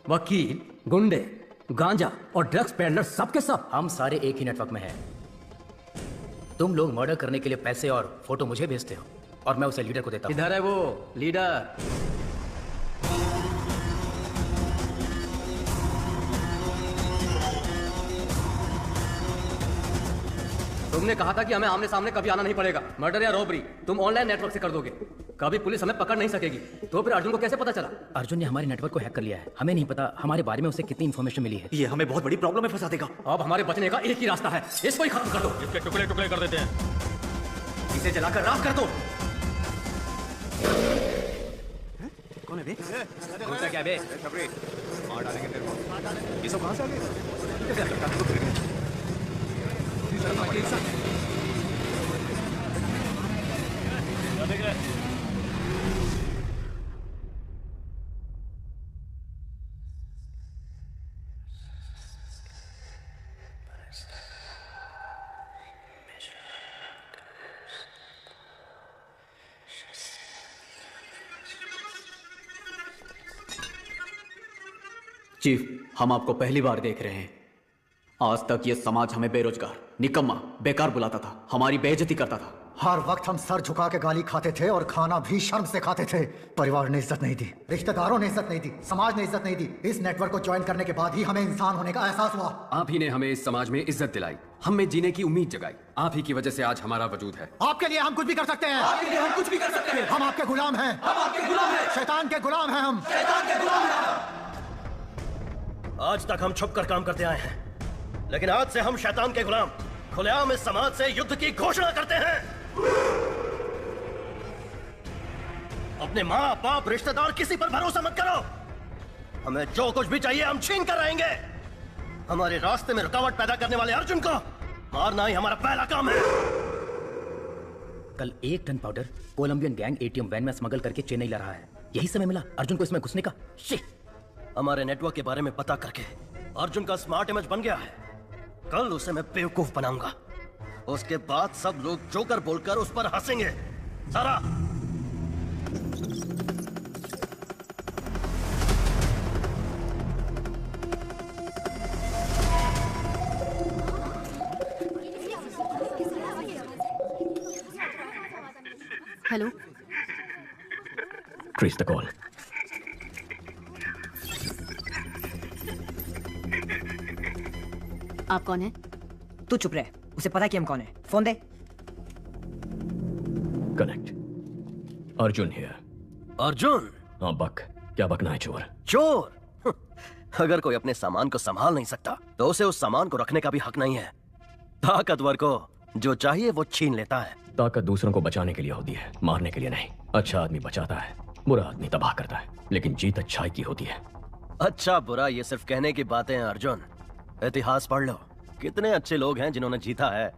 वकील, गुंडे, गांजा और ड्रग्स पेडलर सब के सब। हम सारे एक ही नेटवर्क में हैं। तुम लोग मर्डर करने के लिए पैसे और फोटो मुझे भेजते हो और मैं उसे लीडर को देता हूं। इधर है वो लीडर। तुमने कहा था कि हमें आमने सामने कभी आना नहीं पड़ेगा। मर्डर या रॉबरी तुम ऑनलाइन नेटवर्क से कर दोगे। कभी पुलिस हमें पकड़ नहीं सकेगी। तो फिर अर्जुन को कैसे पता चला? अर्जुन ने हमारे नेटवर्क को हैक कर लिया है। हमें नहीं पता हमारे बारे में उसे कितनी इंफॉर्मेशन मिली है। ये हमें बहुत बड़ी प्रॉब्लम में फंसा देगा। अब हमारे बचने का एक ही रास्ता है, इसको ही खत्म कर दो। इसके टुकड़े टुकड़े कर देते हैं। इसे जलाकर राख कर दो। कौन है बे? घुसा क्या बे? मार डालेंगे तेरे को। ये सब कहां से आ गए? चीफ, हम आपको पहली बार देख रहे हैं। आज तक ये समाज हमें बेरोजगार, निकम्मा, बेकार बुलाता था, हमारी बेइज्जती करता था। हर वक्त हम सर झुका के गाली खाते थे और खाना भी शर्म से खाते थे। परिवार ने इज्जत नहीं दी, रिश्तेदारों ने इज्जत नहीं दी, समाज ने इज्जत नहीं दी। इस नेटवर्क को ज्वाइन करने के बाद ही हमें इंसान होने का एहसास हुआ। आप ही ने हमें इस समाज में इज्जत दिलाई, हमें जीने की उम्मीद जगाई। आप ही की वजह से आज हमारा वजूद है। आपके लिए हम कुछ भी कर सकते हैं। आपके लिए हम कुछ भी कर सकते हैं। हम आपके गुलाम हैं। हम आपके गुलाम हैं। शैतान के गुलाम हैं हम। शैतान के गुलाम हैं। आज तक हम छुप कर काम करते आए हैं, लेकिन आज से हम शैतान के गुलाम खुलेआम इस समाज से युद्ध की घोषणा करते हैं। अपने माँ बाप रिश्तेदार किसी पर भरोसा मत करो। हमें जो कुछ भी चाहिए हम छीन कर रहेंगे। हमारे रास्ते में रुकावट पैदा करने वाले अर्जुन को मारना ही हमारा पहला काम है। कल 1 ton powder Colombian gang ATM van में स्मगल करके चेन्नई ला रहा है। यही समय मिला अर्जुन को इसमें घुसने का। हमारे नेटवर्क के बारे में पता करके अर्जुन का स्मार्ट इमेज बन गया है। कल उसे मैं बेवकूफ बनाऊंगा। उसके बाद सब लोग जोकर बोलकर उस पर हंसेंगे। सारा हेलो, ट्रेस द कॉल। आप कौन है? तू चुप रहे, उसे पता है कि हम कौन है। Phone they. Connect. Arjun here. Arjun? हाँ बक। क्या बकना है चोर? चोर? अगर कोई अपने सामान को संभाल नहीं सकता तो उसे उस सामान को रखने का भी हक नहीं है। ताकतवर को जो चाहिए वो छीन लेता है। ताकत दूसरों को बचाने के लिए होती है, मारने के लिए नहीं। अच्छा आदमी बचाता है, बुरा आदमी तबाह करता है, लेकिन जीत अच्छाई की होती है। अच्छा बुरा ये सिर्फ कहने की बातें हैं अर्जुन। इतिहास पढ़ लो, कितने अच्छे लोग हैं जिन्होंने जीता है।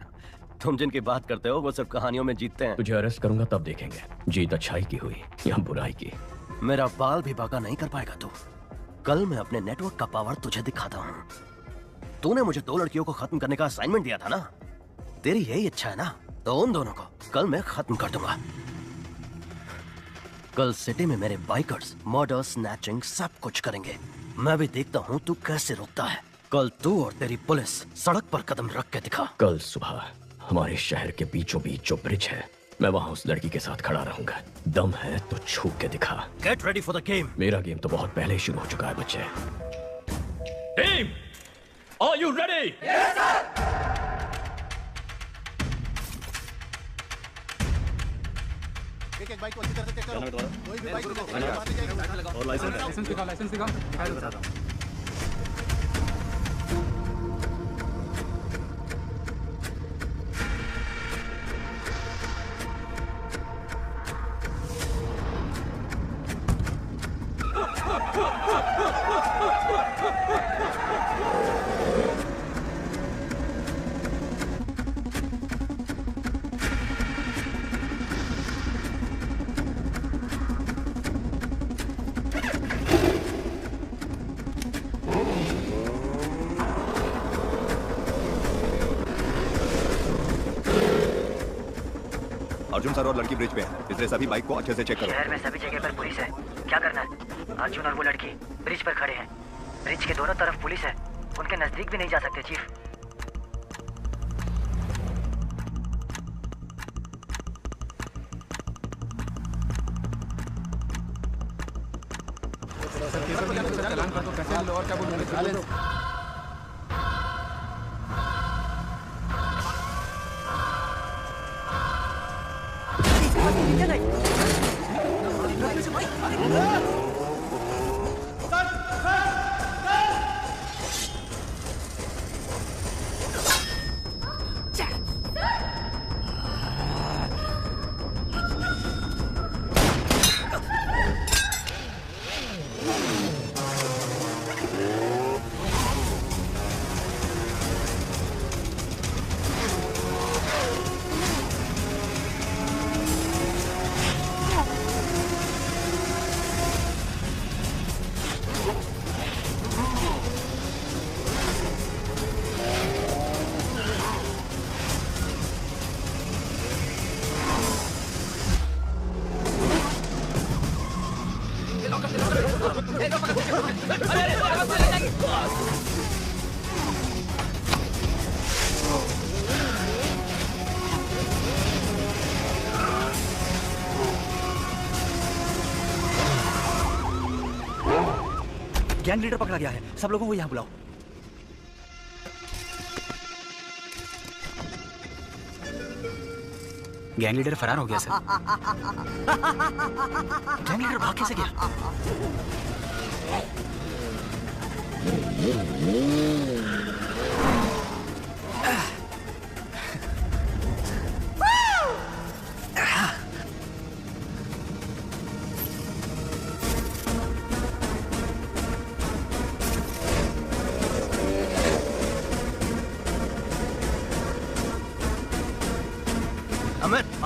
तुम जिनकी बात करते हो वो सिर्फ कहानियों में जीतते हैं। तुझे अरेस्ट करूंगा तब देखेंगे जीत अच्छाई की हुई या बुराई की। मेरा बाल भी बाका नहीं कर पाएगा तू। कल मैं अपने नेटवर्क का पावर तुझे दिखाता हूँ। तूने मुझे 2 लड़कियों को खत्म करने का असाइनमेंट दिया था ना, तेरी यही इच्छा है ना, तो उन दोनों को कल मैं खत्म कर दूंगा। कल सिटी में मेरे बाइकर्स मर्डर, स्नैचिंग सब कुछ करेंगे। मैं भी देखता हूँ तू कैसे रोकता है। कल तू और तेरी पुलिस सड़क पर कदम रख के दिखा। कल सुबह हमारे शहर के बीचों बीच जो ब्रिज है, मैं वहाँ उस लड़की के साथ खड़ा रहूंगा। दम है तो छू के दिखा। Get ready for the game. मेरा गेम तो बहुत पहले ही शुरू हो चुका है बच्चे। Team, are you ready? Yes sir. एक बाइक को अच्छी तरह से चेक करो। कोई भी बाइक को और लाइसेंस दिखाओ, लाइसेंस दिखाओ। मैं बताता हूं। अर्जुन सर और लड़की ब्रिज पे है, इसलिए सभी बाइक को अच्छे से चेक करो। शहर में सभी जगह पर पुलिस है, क्या करना है? अर्जुन और वो लड़की ब्रिज पर खड़े हैं। ब्रिज के दोनों तरफ पुलिस है, उनके नजदीक भी नहीं जा सकते चीफ। चलान कर दो, कैसे लो और क्या बोलूं? गैंग लीडर पकड़ा गया है, सब लोगों को यहाँ बुलाओ। गैंग लीडर फरार हो गया सर। गैंग लीडर भाग कैसे गया?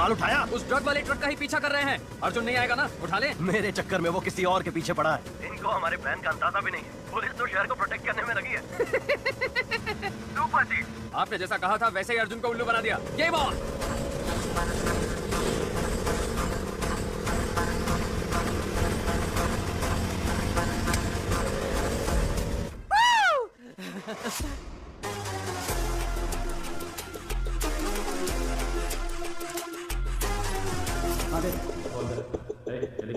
माल उठाया? उस ड्रग वाले ट्रक का ही पीछा कर रहे हैं। अर्जुन नहीं आएगा ना? उठा ले। मेरे चक्कर में वो किसी और के पीछे पड़ा है। इनको हमारे प्लान का अंदाजा भी नहीं है। पुलिस तो शहर को प्रोटेक्ट करने में लगी है। सुपर जी, आपने जैसा कहा था वैसे ही अर्जुन को उल्लू बना दिया। Game on.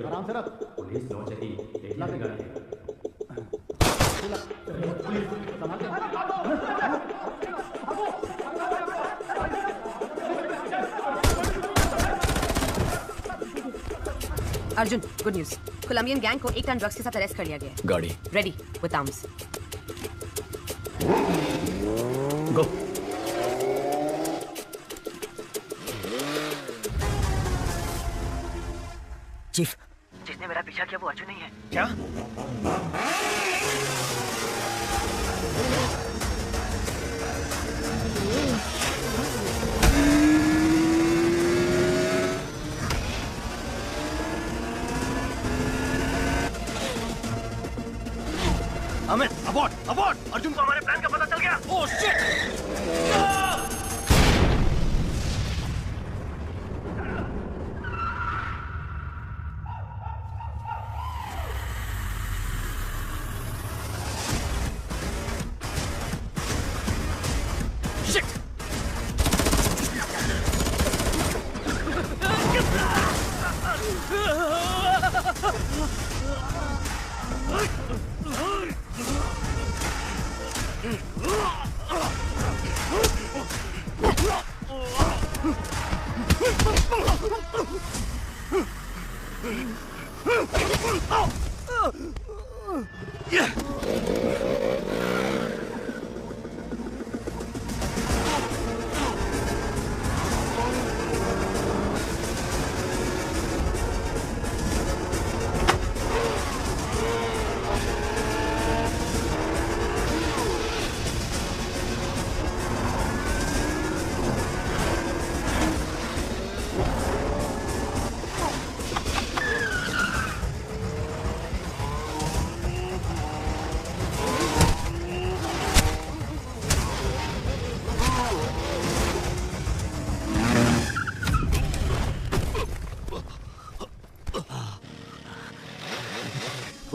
आराम से रख। पुलिस नौचती देखला से गाड़ी Arjun, good news. Colombian gang को 1 टन ड्रग्स के साथ अरेस्ट कर लिया गया है। गाड़ी ready with arms. Go. Chief, जिसने मेरा पीछा किया वो अर्जुन नहीं है। क्या? अमित, अबॉर्ड, अबॉर्ड! अर्जुन को हमारे प्लान का पता चल गया। Oh shit!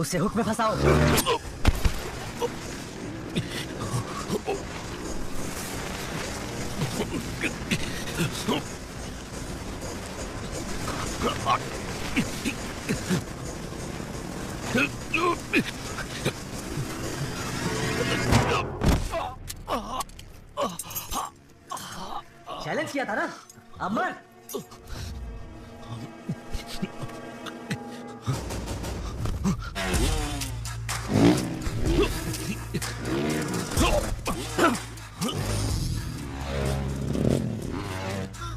उसे हुक में फंसाओ। चैलेंज किया था ना, अमर।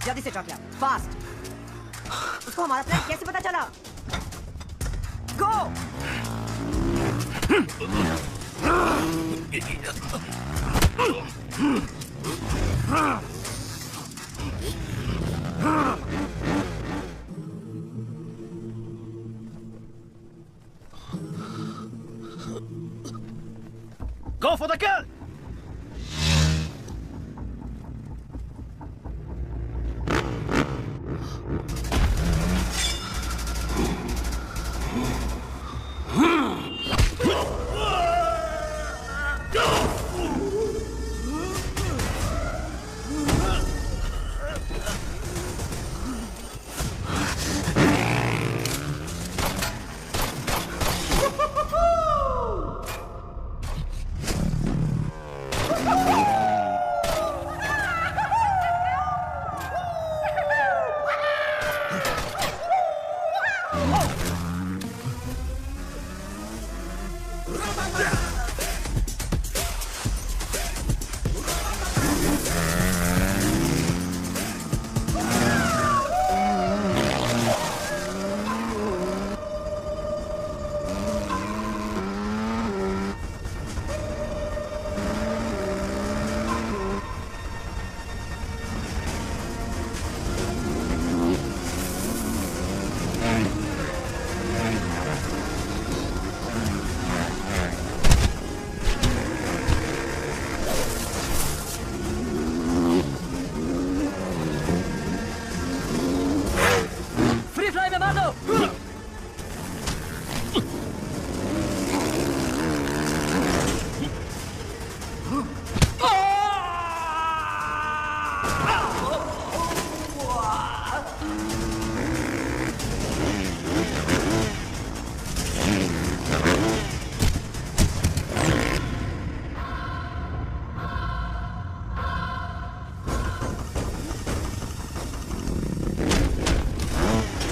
जल्दी से ड्रॉप लिया, फास्ट। उसको हमारा प्लान कैसे पता चला? गो। Go for the kill!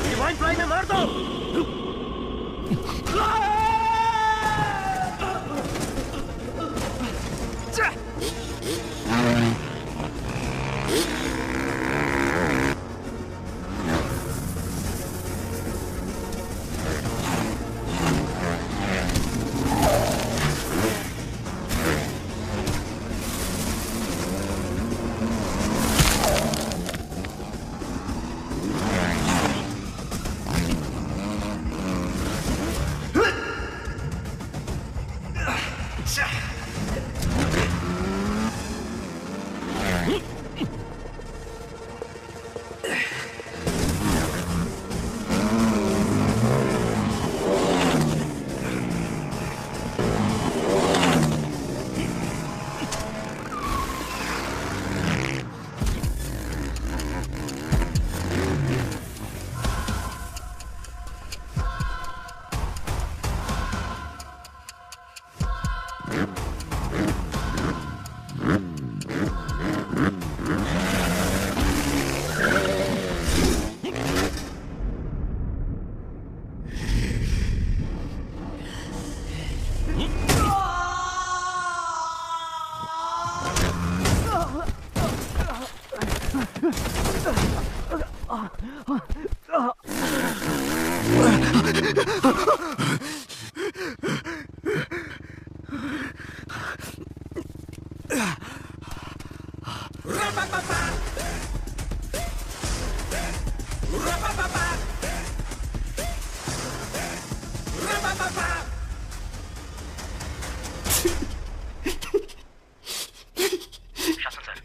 Divine fly में मार दो।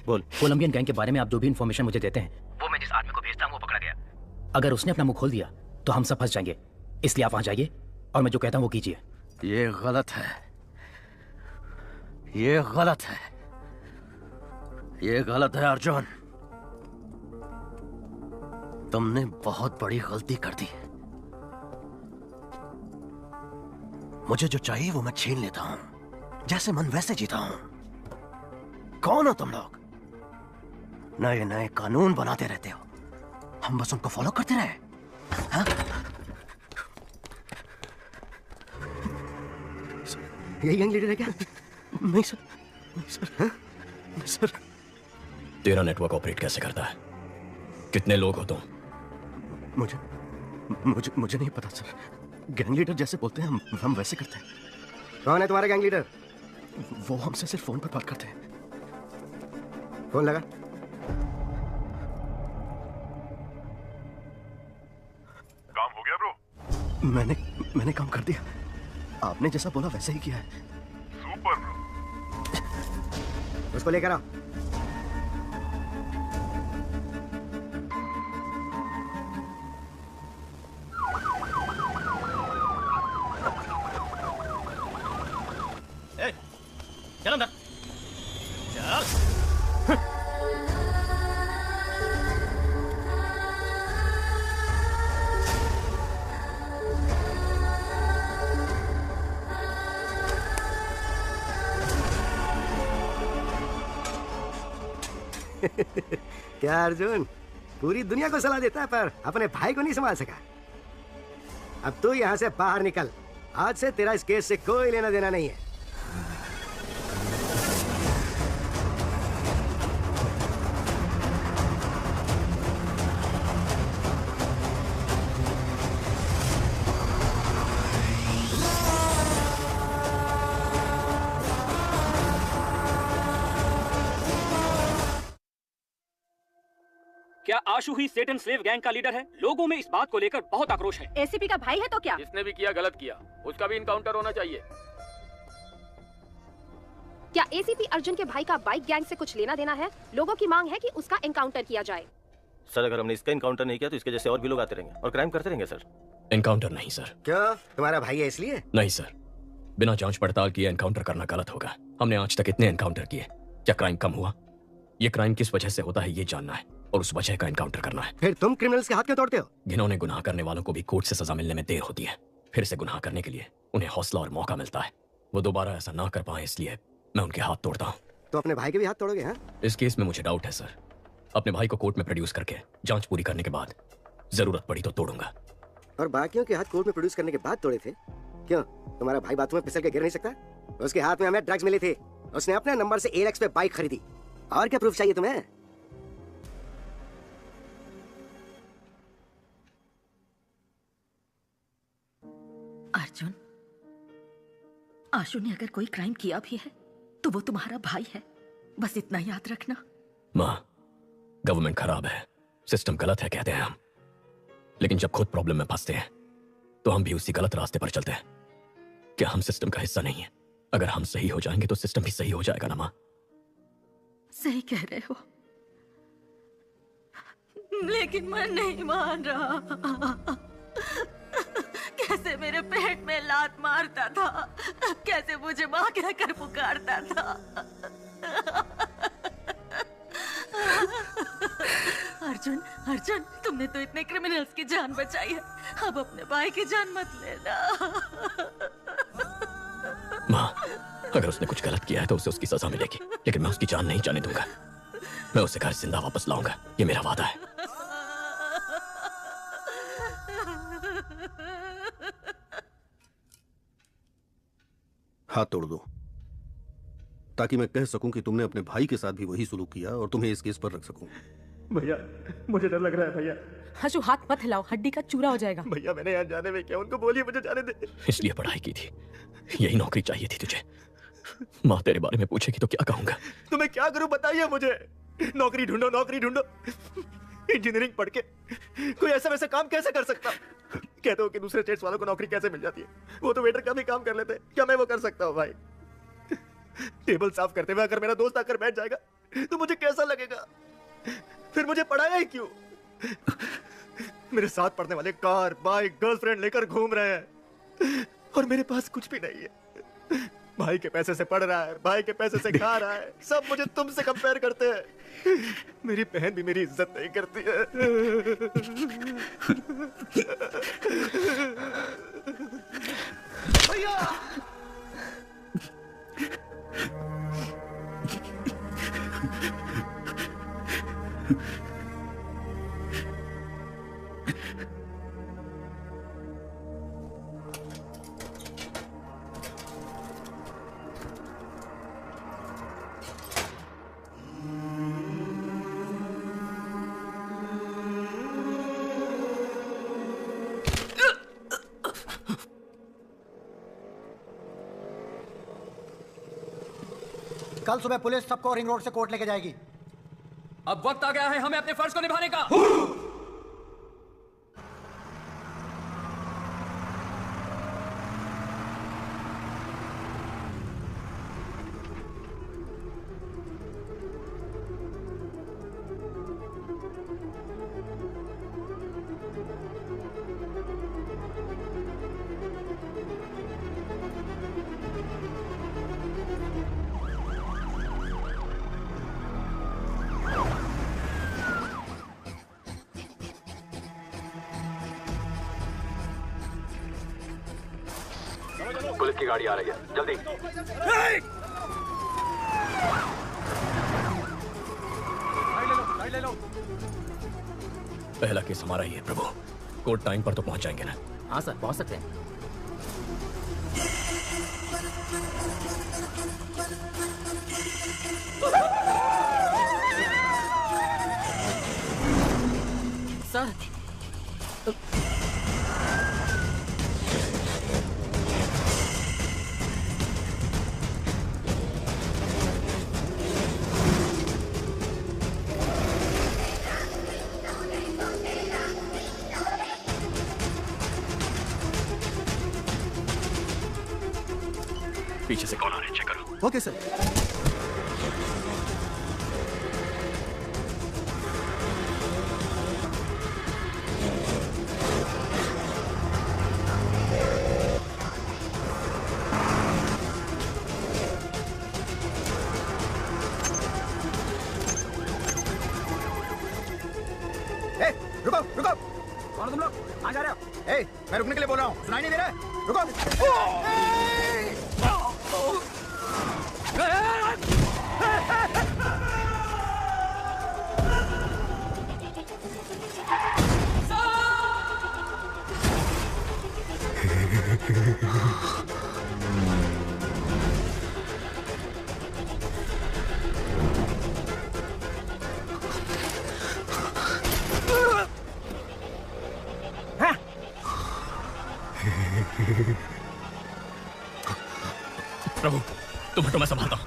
बोल, कोलंबियन गैंग के बारे में आप जो भी इंफॉर्मेशन मुझे देते हैं वो मैं जिस आदमी को भेजता हूँ वो पकड़ा गया। अगर उसने अपना मुंह खोल दिया तो हम सब फंस जाएंगे, इसलिए आप वहां जाइए और मैं जो कहता हूँ वो कीजिए। ये गलत है, ये गलत है, ये गलत है अर्जुन। तुमने बहुत बड़ी गलती कर दी। मुझे जो चाहिए वो मैं छीन लेता हूं, जैसे मन वैसे जीता हूं। कौन हो तुम लोग? नए नए कानून बनाते रहते हो, हम बस उनको फॉलो करते रहे। हाँ? यही गैंग लीडर है क्या? नहीं सर, नहीं सर, हाँ? नहीं सर। तेरा नेटवर्क ऑपरेट कैसे करता है? कितने लोग हो तुम? मुझे मुझे मुझे नहीं पता सर। गैंग लीडर जैसे बोलते हैं हम वैसे करते हैं। कौन है तुम्हारा गैंग लीडर? वो हमसे सिर्फ फोन पर बात करते हैं। फोन लगा। काम हो गया ब्रो? मैंने काम कर दिया। आपने जैसा बोला वैसे ही किया है। Super bro. उसको लेकर आओ। चल अंदर चल। क्या अर्जुन, पूरी दुनिया को सलाह देता है पर अपने भाई को नहीं संभाल सका। अब तू यहाँ से बाहर निकल। आज से तेरा इस केस से कोई लेना देना नहीं है। क्या आशु ही सेटन स्लेव गैंग का लीडर है? लोगों में इस बात को लेकर बहुत आक्रोश है। एसीपी का भाई है तो क्या? जिसने भी किया गलत किया, उसका भी इनकाउंटर होना चाहिए। क्या एसीपी अर्जुन के भाई का बाइक गैंग से कुछ लेना देना है? लोगों की मांग है कि उसका एनकाउंटर किया जाए। सर अगर हमने इसका इनकाउंटर नहीं किया तो इसके जैसे और भी लोग आते रहेंगे और क्राइम करते रहेंगे सर। एनकाउंटर नहीं सर। क्यों, तुम्हारा भाई है इसलिए? नहीं सर, बिना जांच पड़ताल किए एनकाउंटर करना गलत होगा। हमने आज तक इतने एनकाउंटर किए, क्या क्राइम कम हुआ? ये क्राइम किस वजह से होता है ये जानना है और उस वजह का एनकाउंटर करना है। फिर तुम क्रिमिनल्स के हाथ क्यों तोड़ते हो? घिनौने गुनाह करने वालों को भी कोर्ट से सजा मिलने में देर होती है। फिर से गुनाह करने के लिए उन्हें हौसला और मौका मिलता है। वो दोबारा ऐसा ना कर पाए इसलिए मैं उनके हाथ तोड़ता हूँ। तो अपने भाई के भी हाथ तोड़ोगे? हाँ, इस केस में मुझे डाउट है सर। अपने भाई को कोर्ट में प्रोड्यूस करके जांच पूरी करने के बाद जरूरत पड़ी तो तोड़ूंगा। और बाकियों के हाथ कोर्ट में प्रोड्यूस करने के बाद तोड़े थे? क्यों, तुम्हारा भाई बाथरूम में फिसल के गिर नहीं सकता? उसके हाथ में हमें ड्रग्स मिली थी, उसने अपने नंबर से एलेक्स पे बाइक खरीदी। और क्या प्रूफ चाहिए तुम्हें? अर्जुन, आशु ने अगर कोई क्राइम किया भी है तो वो तुम्हारा भाई है, बस इतना याद रखना। माँ, गवर्नमेंट खराब है, सिस्टम गलत है कहते हैं हम, लेकिन जब खुद प्रॉब्लम में फंसते हैं तो हम भी उसी गलत रास्ते पर चलते हैं। क्या हम सिस्टम का हिस्सा नहीं है? अगर हम सही हो जाएंगे तो सिस्टम भी सही हो जाएगा ना माँ? सही कह रहे हो, लेकिन मैं नहीं मान रहा। कैसे मेरे पेट में लात मारता था, कैसे मुझे माँ कहकर पुकारता था। अर्जुन, अर्जुन, तुमने तो इतने क्रिमिनल्स की जान बचाई है, अब अपने भाई की जान मत लेना। माँ, अगर उसने कुछ गलत किया है तो उसे उसकी सजा मिलेगी, लेकिन मैं उसकी जान नहीं जाने दूंगा। मैं उसे घर जिंदा वापस लाऊंगा, ये मेरा वादा है। हाथ तोड़ दो ताकि मैं कह सकूं कि तुमने अपने भाई के साथ भी वही सुलूक किया और तुम्हें इस केस पर रख सकूं। भैया, मुझे डर लग रहा है भैया। हशु, हाथ मत हिलाओ, हड्डी का चूरा हो जाएगा। भैया, मैंने यहाँ जाने में क्या, उनको बोलिए मुझे जाने दे। इसलिए पढ़ाई की थी, यही नौकरी चाहिए थी तुझे। माँ तेरे बारे में पूछेगी तो क्या कहूंगा? तो मैं क्या करूं बताइए मुझे। नौकरी ढूंढो, नौकरी ढूंढो। इंजीनियरिंग पढ़ के कोई ऐसा वैसा काम कैसे कर सकता? कहते हो कि दूसरे स्टेट्स वालों को नौकरी कैसे मिल जाती है, वो तो वेटर का भी काम कर लेते हैं, क्या मैं वो कर सकता हूँ भाई? टेबल साफ करते हुए अगर मेरा दोस्त आकर बैठ जाएगा तो मुझे कैसा लगेगा? फिर मुझे पढ़ाया ही क्यों? मेरे साथ पढ़ने वाले कार, बाइक, गर्लफ्रेंड लेकर घूम रहे हैं और मेरे पास कुछ भी नहीं है। भाई के पैसे से पढ़ रहा है, भाई के पैसे से खा रहा है, सब मुझे तुमसे कंपेयर करते हैं। मेरी बहन भी मेरी इज्जत नहीं करती है। भैया, कल सुबह पुलिस सबको रिंग रोड से कोर्ट लेके जाएगी। अब वक्त आ गया है हमें अपने फर्ज को निभाने का। पुलिस की गाड़ी आ रही है, जल्दी। ले लो। पहला केस हमारा ही है प्रभु। कोर्ट टाइम पर तो पहुंच जाएंगे ना? हाँ सर, पहुंच सकते हैं। सर, पीछे से कौन आ रहा है, चेक करो। Okay sir. मैं रुकने के लिए बोल रहा हूँ, सुनाई नहीं दे रहा है? रुको। प्रभु, तुम हटो, मैं संभालता हूं।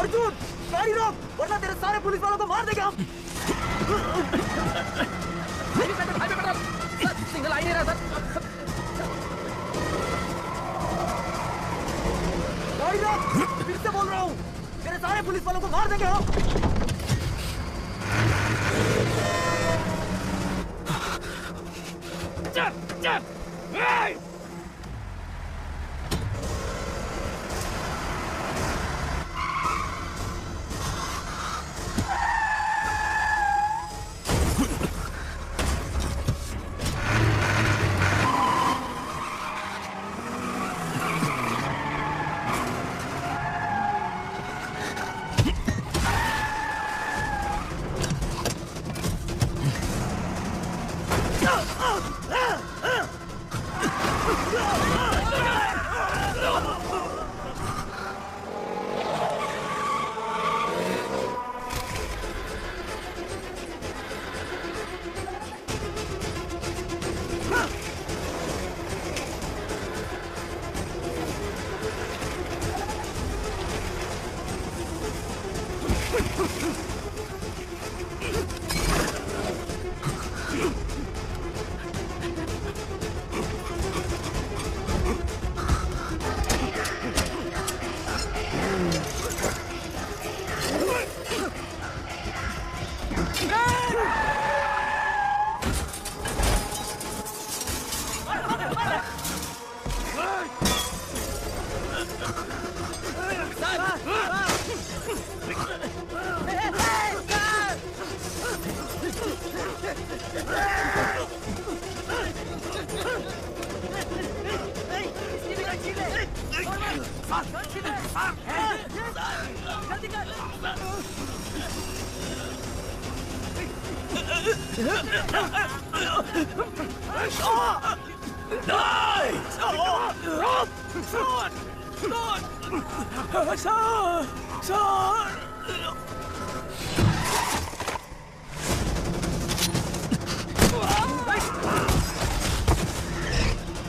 अर्जुन, गाड़ी रोक, वरना तेरे सारे पुलिस वालों को मार देंगे हम। सिग्नल आई नहीं रहा सर। गाड़ी रोक, फिर से बोल रहा हूँ, तेरे सारे पुलिस वालों को मार देंगे हम। चल, चल,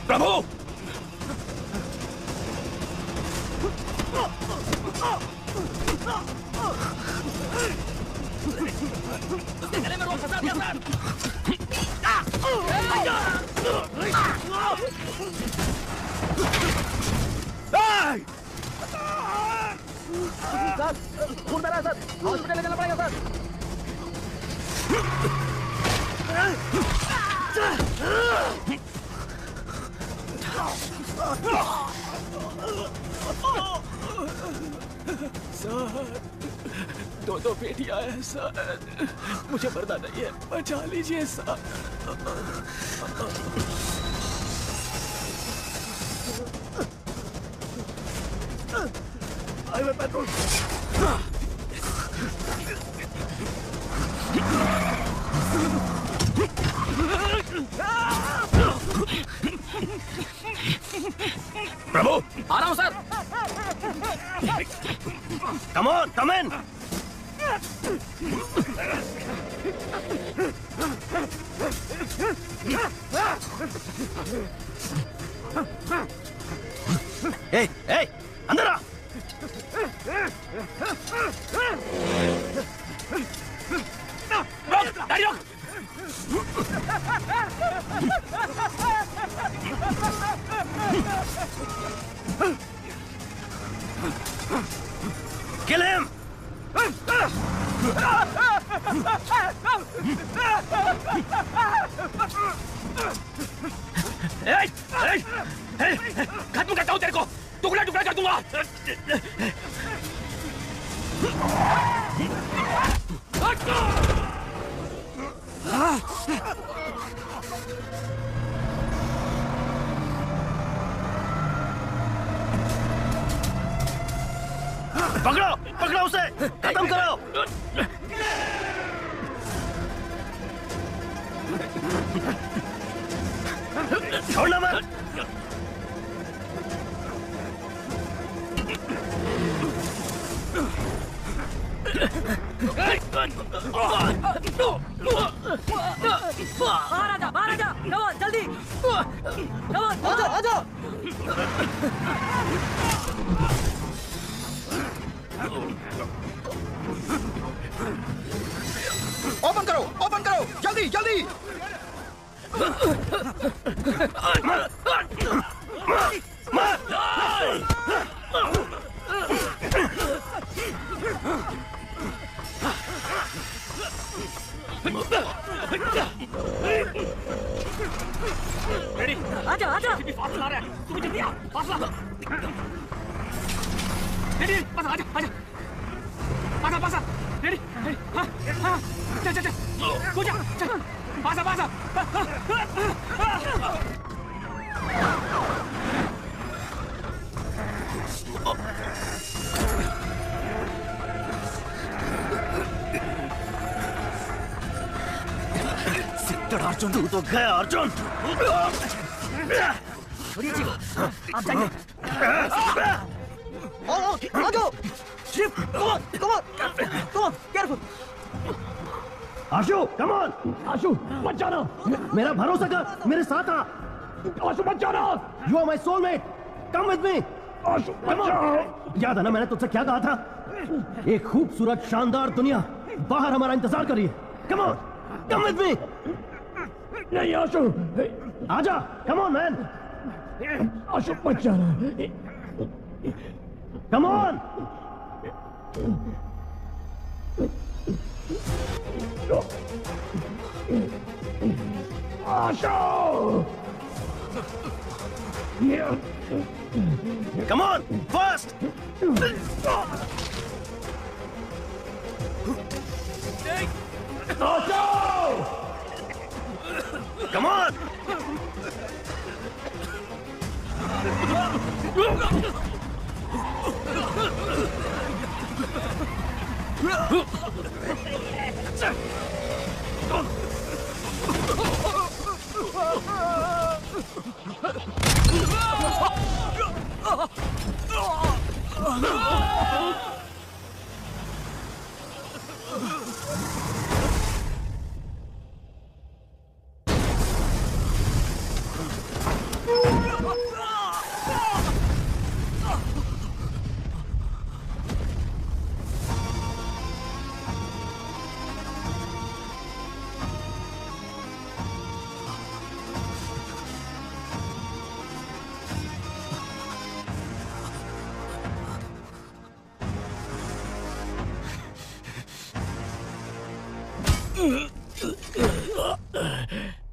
प्रभु, गले में रोक फंसा दिया सर। खून बह रहा है सर, हॉस्पिटल ले जाना पड़ेगा सर। सर, दो बेटियां हैं सर, मुझे मरना नहीं है, बचा लीजिए सर। Highway patrol. प्रभु, आ रहा हूं सर। कम ऑन, कम इन। ए, ए, अंदर आ। रोक, गाड़ी रोक। Kill him! Hey! Hey! खत्म करता हूँ तेरे को, टुकड़ा टुकड़ा कर दूंगा। पकड़ो पकड़ो उसे, खत्म करो। छोड़ना मत। बाहर आजा, बाहर आजा, कमॉन जल्दी, कमॉन आजा आजा। ओपन करो, ओपन करो, जल्दी जल्दी। रेडी, आजा आजा। फासला आ रहा है, तू जल्दी आ, फासला। रेडी, पास आजा आजा, पासा पासा, रेडी, हाँ हाँ, चल चल चल, कूद जा, चल, पासा पासा। अर्जुन तू तो गया अर्जुन। छोड़िए जी, आप जाइए। आ जाओ। Shiv, come on, careful. Ashu, come on, आशु, मत जाना। मेरा भरोसा कर, मेरे साथ आ। आशु मत जाना। You are my soulmate. Come with me. आशु मत जाओ। याद है ना मैंने तुझसे क्या कहा था? एक खूबसूरत शानदार दुनिया बाहर हमारा इंतजार कर रही है। Come on, come with me. नहीं आशु, आजा, come on man. आशु मत जाना। Come on. Ashu. Come on, fast. Acho! Come on!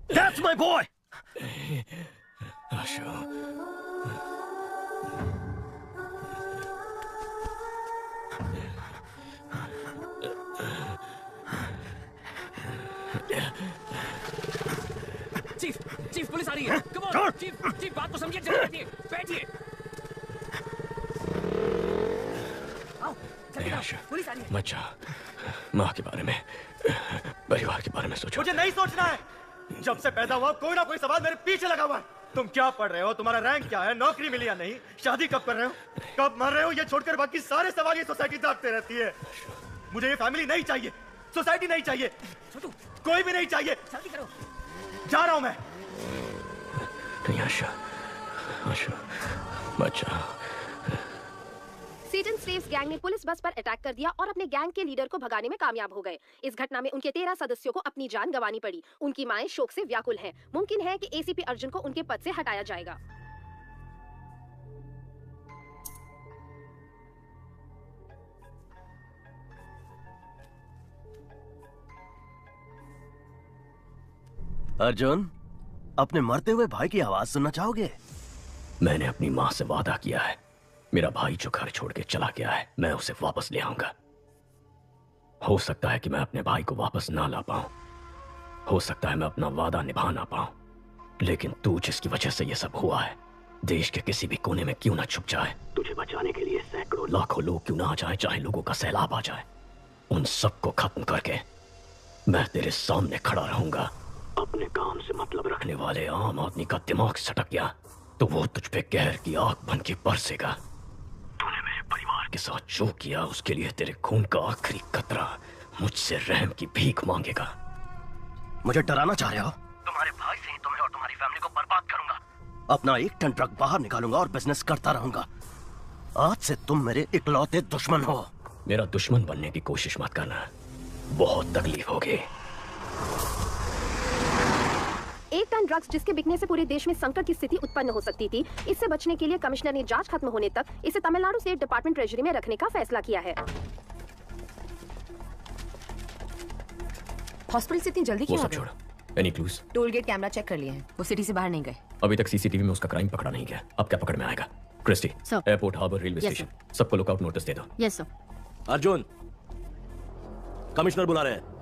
That's my boy! Ashu. Chief police आ रही है। कम ऑन चीफ बात तो समझिए, चलिए बैठिए बैठिए। आओ जल्दी आओ, पुलिस आ रही है। मत जा, माँ के बारे में, परिवार के बारे में सोचो। मुझे नहीं सोचना है। जब से पैदा हुआ कोई ना कोई सवाल मेरे पीछे लगा हुआ है। तुम क्या पढ़ रहे हो, तुम्हारा रैंक क्या है, नौकरी मिली या नहीं, शादी कब कर रहे हो, कब मर रहे हो, ये छोड़कर बाकी सारे सवाल ये सोसाइटी दागते रहती है। मुझे ये फैमिली नहीं चाहिए, सोसाइटी नहीं चाहिए, कोई भी नहीं चाहिए। जल्दी करो, जा रहा हूं मैं। नहीं आशा, आशा मत जा। सीटन स्लेव्स गैंग ने पुलिस बस पर अटैक कर दिया और अपने गैंग के लीडर को भगाने में कामयाब हो गए। इस घटना में उनके 13 सदस्यों को अपनी जान गंवानी पड़ी। उनकी माएं शोक से व्याकुल हैं। मुमकिन है कि एसीपी अर्जुन को उनके पद से हटाया जाएगा। अर्जुन, अपने मरते हुए भाई की आवाज सुनना चाहोगे? मैंने अपनी माँ से वादा किया है, मेरा भाई जो घर छोड़ के चला गया है, मैं उसे वापस ले आऊंगा। हो सकता है कि मैं अपने भाई को वापस ना ला पाऊं, हो सकता है मैं अपना वादा निभा ना पाऊं, लेकिन तू जिसकी वजह से ये सब हुआ है, देश के किसी भी कोने में क्यों ना छुप जाए, तुझे बचाने के लिए सैकड़ों लाखों लोग क्यों ना आ जाए, चाहे लोगों का सैलाब आ जाए, उन सबको खत्म करके मैं तेरे सामने खड़ा रहूंगा। अपने काम से मतलब रखने वाले आम आदमी का दिमाग सटक गया तो वो तुझ पे कहर की आग बन के बरसेगा। तूने मेरे परिवार के साथ जो किया उसके लिए तेरे खून का आखिरी कतरा मुझसे रहम की भीख मांगेगा। मुझे डराना चाह रहे हो? तुम्हारे भाई से ही तुम्हें और तुम्हारी फैमिली को बर्बाद करूंगा। अपना 1 टन ट्रक बाहर निकालूंगा और बिजनेस करता रहूंगा। आज से तुम मेरे इकलौते दुश्मन हो। मेरा दुश्मन बनने की कोशिश मत करना, बहुत तकलीफ होगी। 1 टन ड्रग्स जिसके बिकने से पूरे देश में संकट की स्थिति उत्पन्न हो सकती थी, इससे बचने के लिए कमिश्नर ने जांच खत्म होने तक इसे तमिलनाडु स्टेट डिपार्टमेंट ट्रेजरी में रखने का फैसला किया है। हॉस्पिटल से इतनी जल्दी क्यों आ गए? Any clues? Toll gate camera check कर लिए हैं, वो सिटी से बाहर नहीं गए। अभी तक सीसीटीवी में उसका क्राइम पकड़ा नहीं गया, अब क्या पकड़ में आएगा? Christie, airport, harbour, railway station, सबको लुकआउट नोटिस दे दो। Yes sir. अर्जुन, कमिश्नर बुला रहे हैं।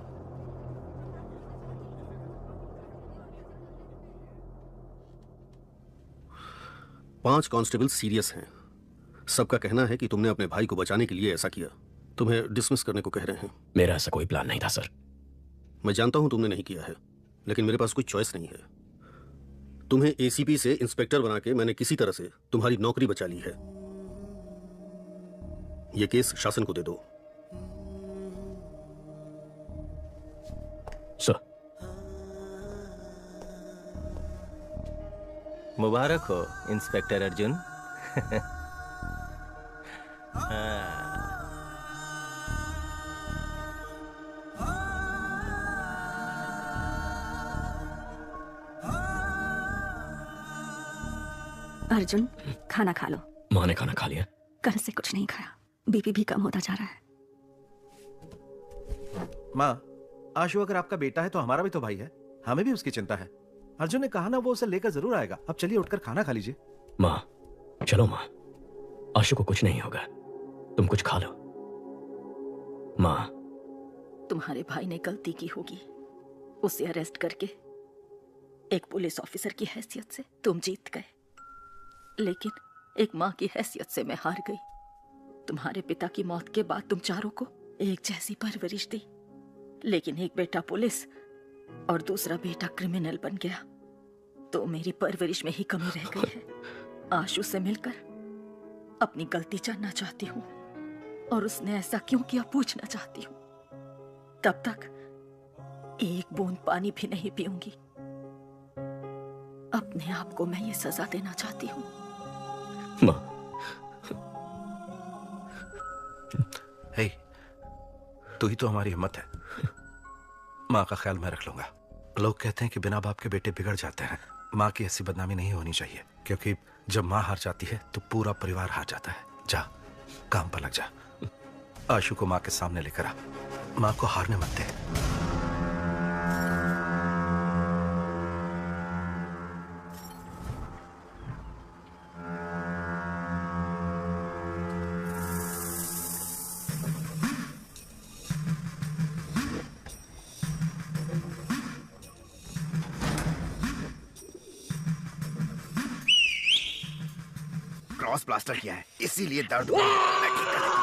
पांच कांस्टेबल सीरियस हैं। सबका कहना है कि तुमने अपने भाई को बचाने के लिए ऐसा किया। तुम्हें डिसमिस करने को कह रहे हैं। मेरा ऐसा कोई प्लान नहीं था सर। मैं जानता हूं तुमने नहीं किया है, लेकिन मेरे पास कोई चॉइस नहीं है। तुम्हें एसीपी से इंस्पेक्टर बना के मैंने किसी तरह से तुम्हारी नौकरी बचा ली है। यह केस शासन को दे दो। सर। मुबारक हो इंस्पेक्टर अर्जुन। अर्जुन, खाना खा लो। माँ ने खाना खा लिया? कल से कुछ नहीं खाया, बीपी भी कम होता जा रहा है। माँ, आशु अगर आपका बेटा है तो हमारा भी तो भाई है, हमें भी उसकी चिंता है। अर्जुन ने कहा ना वो उसे लेकर जरूर आएगा। अब चलिए उठकर खाना खा लीजिए। माँ, चलो माँ, आशु को कुछ नहीं होगा, तुम कुछ खा लो। माँ, तुम्हारे भाई ने गलती की होगी, उसे अरेस्ट करके। एक पुलिस ऑफिसर की हैसियत से तुम जीत गए, लेकिन एक माँ की हैसियत से मैं हार गई। तुम्हारे पिता की मौत के बाद तुम चारों को एक जैसी परवरिश दी, लेकिन एक बेटा पुलिस और दूसरा बेटा क्रिमिनल बन गया, तो मेरी परवरिश में ही कमी रह गई है। आशु से मिलकर अपनी गलती जानना चाहती हूँ और उसने ऐसा क्यों किया पूछना चाहती हूँ। तब तक एक बूंद पानी भी नहीं पीऊंगी। अपने आप को मैं ये सजा देना चाहती हूँ। माँ। हे, तू ही तो हमारी हिम्मत है। माँ का ख्याल मैं रख लूंगा। लोग कहते हैं कि बिना बाप के बेटे बिगड़ जाते हैं। माँ की ऐसी बदनामी नहीं होनी चाहिए, क्योंकि जब माँ हार जाती है तो पूरा परिवार हार जाता है। जा, काम पर लग जा। आशु को माँ के सामने लेकर आ। माँ को हारने मत दे। क्रॉस प्लास्टर किया है, इसीलिए दर्द हुआ है। मैं ठीक कर देती हूँ।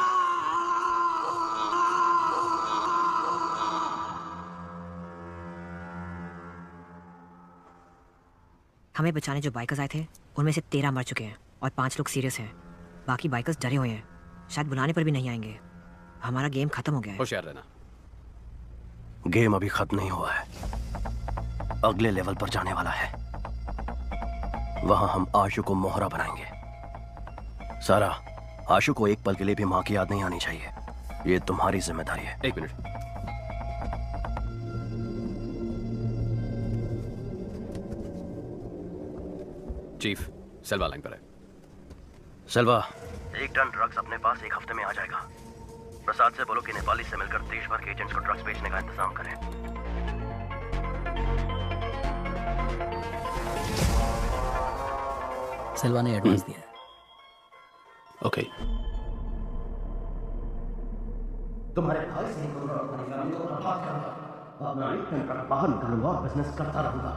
हमें बचाने जो बाइकर्स आए थे उनमें से 13 मर चुके हैं और 5 लोग सीरियस हैं। बाकी बाइकर्स डरे हुए हैं, शायद बुलाने पर भी नहीं आएंगे। हमारा गेम खत्म हो गया है। होशियार रहना। गेम अभी खत्म नहीं हुआ है, अगले लेवल पर जाने वाला है। वहां हम आशु को मोहरा बनाएंगे। सारा, आशु को एक पल के लिए भी मां की याद नहीं आनी चाहिए। ये तुम्हारी जिम्मेदारी है। एक मिनट। चीफ, सेल्वा लाइन पर है। सेल्वा, 1 टन ड्रग्स अपने पास 1 हफ्ते में आ जाएगा। प्रसाद से बोलो कि नेपाली से मिलकर देश भर के एजेंट्स को ड्रग्स बेचने का इंतजाम करें। सिल्वा ने एडवांस दिया है। ओके। तुम्हारे भाई से निकलूंगा और तुम्हारी फैमिली को बर्बाद करूंगा। अपना एक घंटा बाहर निकलूंगा और बिजनेस करता रहूंगा।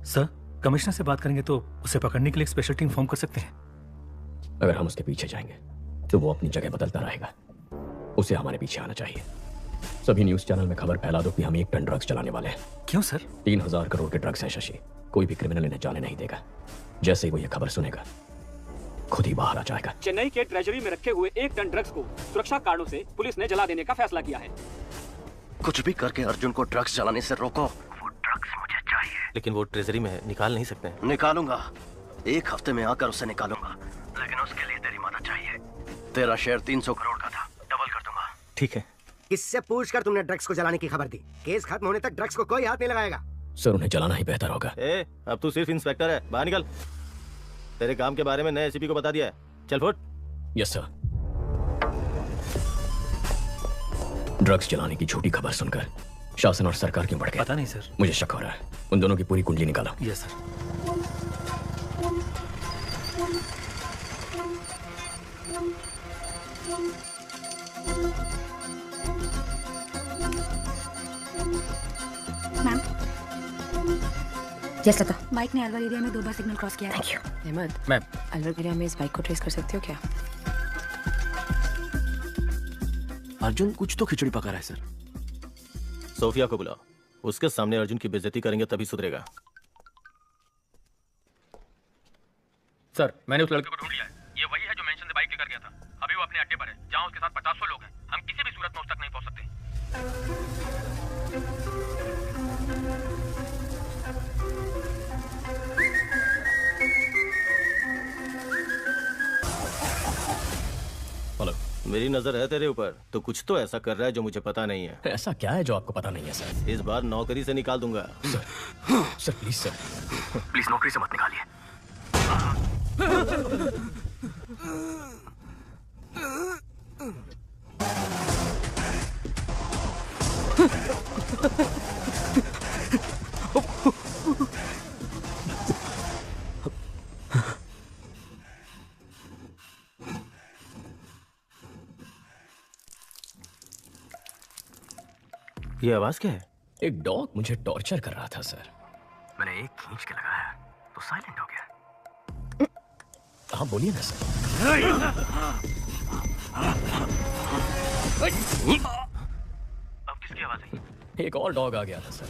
सर, कमिश्नर से बात करेंगे तो उसे पकड़ने के लिए एक स्पेशल टीम फॉर्म कर सकते हैं। अगर हम उसके पीछे जाएंगे तो वो अपनी जगह बदलता रहेगा। उसे हमारे पीछे आना चाहिए। सभी न्यूज चैनल में खबर फैला दो कि हम 1 टन ड्रग्स चलाने वाले हैं। क्यों सर? 3000 करोड़ के ड्रग्स हैं शशि। कोई भी क्रिमिनल इन्हें जाने नहीं देगा। जैसे ही वो ये खबर सुनेगा खुद ही बाहर आ जाएगा। चेन्नई के ट्रेजरी में रखे हुए 1 टन ड्रग्स को सुरक्षा कारणों से पुलिस ने जला देने का फैसला किया है। कुछ भी करके अर्जुन को ड्रग्स चलाने से रोको। वो ड्रग्स मुझे चाहिए। लेकिन वो ट्रेजरी में है, निकाल नहीं सकते। निकालूंगा, 1 हफ्ते में आकर उसे निकालूंगा, लेकिन उसके लिए तेरी मदद चाहिए। तेरा शेयर 300 करोड़ का था, डबल कर दूंगा। ठीक है। किससे पूछकर तुमने ड्रग्स को जलाने की खबर दी? केस खत्म होने तक ड्रग्स को कोई हाथ नहीं लगाएगा। सर, उन्हें जलाना ही बेहतर होगा। अब तू सिर्फ इंस्पेक्टर है, बाहर निकल। तेरे काम के बारे में नए एसीपी को बता दिया है। चल फुट। Yes sir. ड्रग्स चलाने की झूठी खबर सुनकर शासन और सरकार क्यों बढ़ गए? पता नहीं सर, मुझे शक हो रहा है। उन दोनों की पूरी कुंडली निकालो। Yes sir. मैम, यस लता। बाइक ने अलवर एरिया में 2 बार सिग्नल क्रॉस किया है। Thank you. Ahmad, ma'am, Alwar area में इस बाइक को ट्रेस कर सकते हो क्या? अर्जुन कुछ तो खिचड़ी पका रहा है सर। सोफिया को बुलाओ। उसके सामने अर्जुन की बेइज्जती करेंगे तभी सुधरेगा। सर, मैंने उस लड़के को ढूंढ लिया है। ये वही है जो मेंशन से बाइक लेकर गया था। अभी वो अपने अड्डे पर है, जहां उसके साथ 50 लोग हैं। हम किसी भी सूरत में उस तक नहीं पहुंच सकते। हेलो। मेरी नजर है तेरे ऊपर। तो कुछ तो ऐसा कर रहा है जो मुझे पता नहीं है। ऐसा क्या है जो आपको पता नहीं है सर? इस बार नौकरी से निकाल दूंगा। सर प्लीज सर, प्लीज नौकरी से मत निकालिए। ये आवाज क्या है? एक डॉग मुझे टॉर्चर कर रहा था सर। मैंने एक खींच के लगाया तो साइलेंट हो गया। हाँ बोलिए ना सर। अब किसकी आवाज है? एक और डॉग आ गया था सर।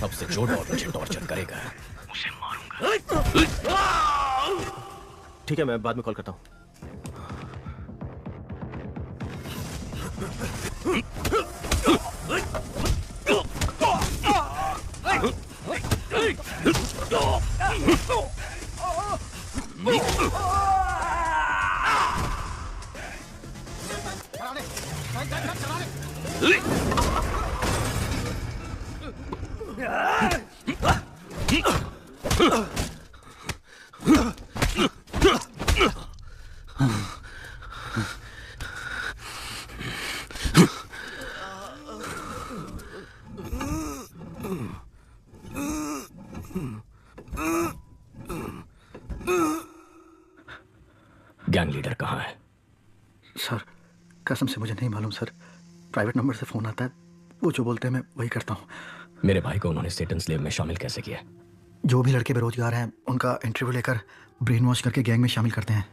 अब से जो डॉग मुझे टॉर्चर करेगा उसे मारूंगा। ठीक है, मैं बाद में कॉल करता हूँ। गैंग लीडर कहाँ है? सर, कसम से मुझे नहीं मालूम सर। प्राइवेट नंबर से फोन आता है, वो जो बोलते हैं मैं वही करता हूँ। मेरे भाई को उन्होंने सेटन स्लेव में शामिल कैसे किया? जो भी लड़के बेरोजगार हैं उनका इंटरव्यू लेकर ब्रेन वॉश करके गैंग में शामिल करते हैं।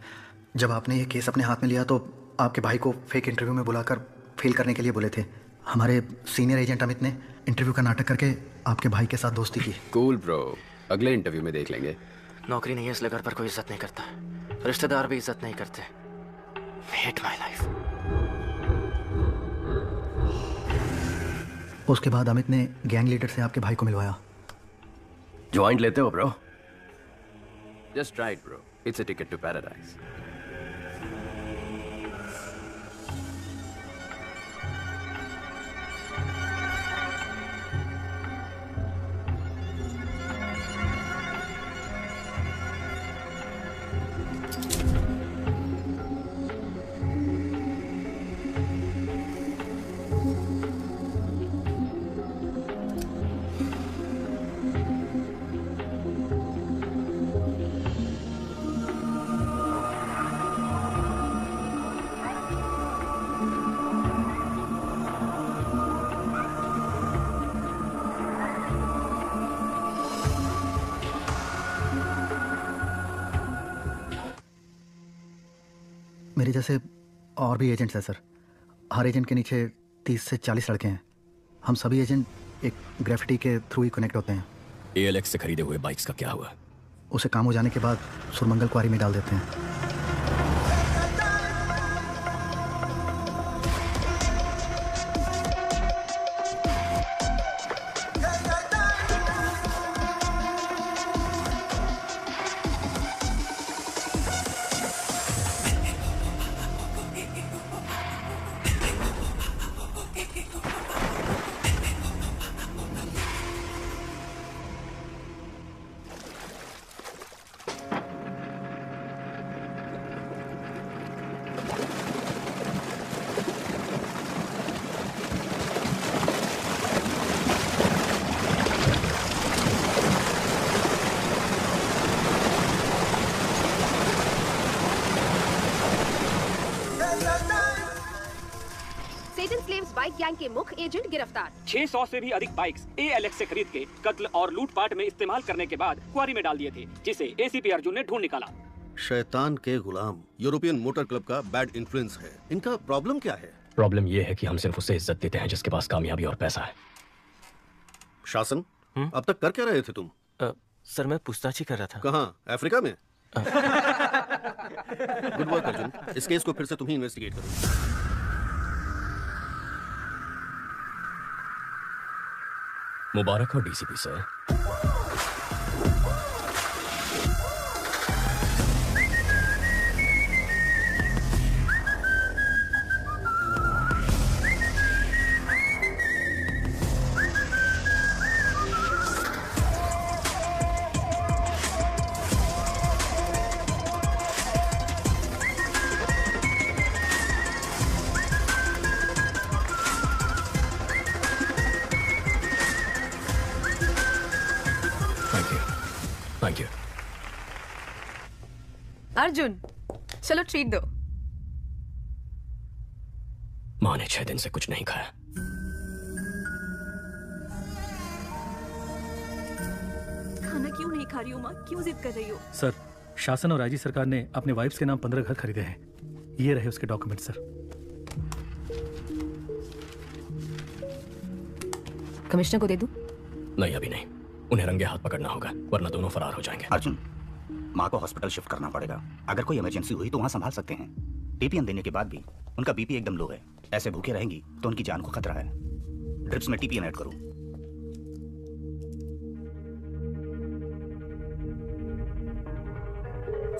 जब आपने ये केस अपने हाथ में लिया तो आपके भाई को फेक इंटरव्यू में बुलाकर फेल करने के लिए बोले थे। हमारे सीनियर एजेंट अमित ने इंटरव्यू का नाटक करके आपके भाई के साथ दोस्ती की। कूल ब्रो, अगले इंटरव्यू में देख लेंगे। नौकरी नहीं है इसलिए घर पर कोई इज्जत नहीं करता, रिश्तेदार भी इज्जत नहीं करते। Hate my life. उसके बाद अमित ने गैंग लीडर से आपके भाई को मिलवाया। ज्वाइंट लेते हो bro? Just right bro, it's a ticket to paradise. हमारे जैसे और भी एजेंट्स हैं सर। हर एजेंट के नीचे 30 से 40 लड़के हैं। हम सभी एजेंट एक ग्रेफिटी के थ्रू ही कनेक्ट होते हैं। ALX से खरीदे हुए बाइक्स का क्या हुआ? उसे काम हो जाने के बाद सुरमंगल क्वारी में डाल देते हैं। सेटन स्लेव्स बाइक गैंग के मुख्य एजेंट गिरफ्तार। 600 से भी अधिक बाइक्स ALX से खरीद के कत्ल और लूटपाट में इस्तेमाल करने के बाद क्वारी में डाल दिए थे, जिसे ACP अर्जुन ने ढूंढ निकाला। शैतान के गुलाम यूरोपियन मोटर क्लब का बैड इन्फ्लुएंस है। इनका प्रॉब्लम क्या है? प्रॉब्लम ये है कि हम सिर्फ उसे इज्जत देते हैं जिसके पास कामयाबी और पैसा है। शासन, अब तक कर क्या रहे थे तुम? सर मैं पूछताछ ही कर रहा था। कहाँ? अफ्रीका में? Good work Arjun. इस केस को फिर से तुम ही इन्वेस्टिगेट करो। मुबारक हो DCP sir. Thank you. Arjun, चलो ट्रीट दो। माँ ने 6 दिन से कुछ नहीं खाया। खाना क्यों नहीं खा रही हो माँ? क्यों जिद कर रही हो? सर, शासन और IG सरकार ने अपने वाइफ्स के नाम 15 घर खरीदे हैं। ये रहे उसके डॉक्यूमेंट सर। कमिश्नर को दे दूं? नहीं, अभी नहीं। उन्हें रंगे हाथ पकड़ना होगा, वरना दोनों फरार हो जाएंगे। अर्जुन, माँ को हॉस्पिटल शिफ्ट करना पड़ेगा। अगर कोई इमरजेंसी हुई तो वहाँ संभाल सकते हैं। TPN देने के बाद भी उनका BP एकदम लो है। ऐसे भूखे रहेंगी तो उनकी जान को खतरा है। ड्रिप्स में TPN ऐड करो।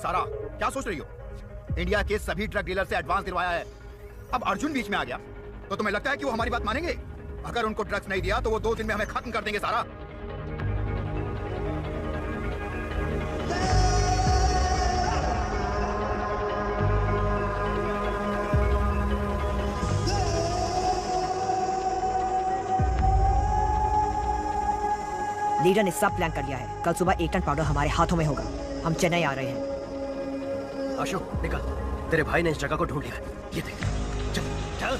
सारा, क्या सोच रही हो? इंडिया के सभी ड्रग डीलर से एडवांस दिलवाया है। अब अर्जुन बीच में आ गया तो तुम्हें लगता है कि वो हमारी बात मानेंगे? अगर उनको ड्रग्स नहीं दिया तो वो 2 दिन में हमें खत्म कर देंगे। सारा, लीडर ने सब प्लान कर लिया है। कल सुबह 1 टन पाउडर हमारे हाथों में होगा। हम चेन्नई आ रहे हैं। अशोक निकल, तेरे भाई ने इस जगह को ढूंढ लिया है। ये देख, चल चल।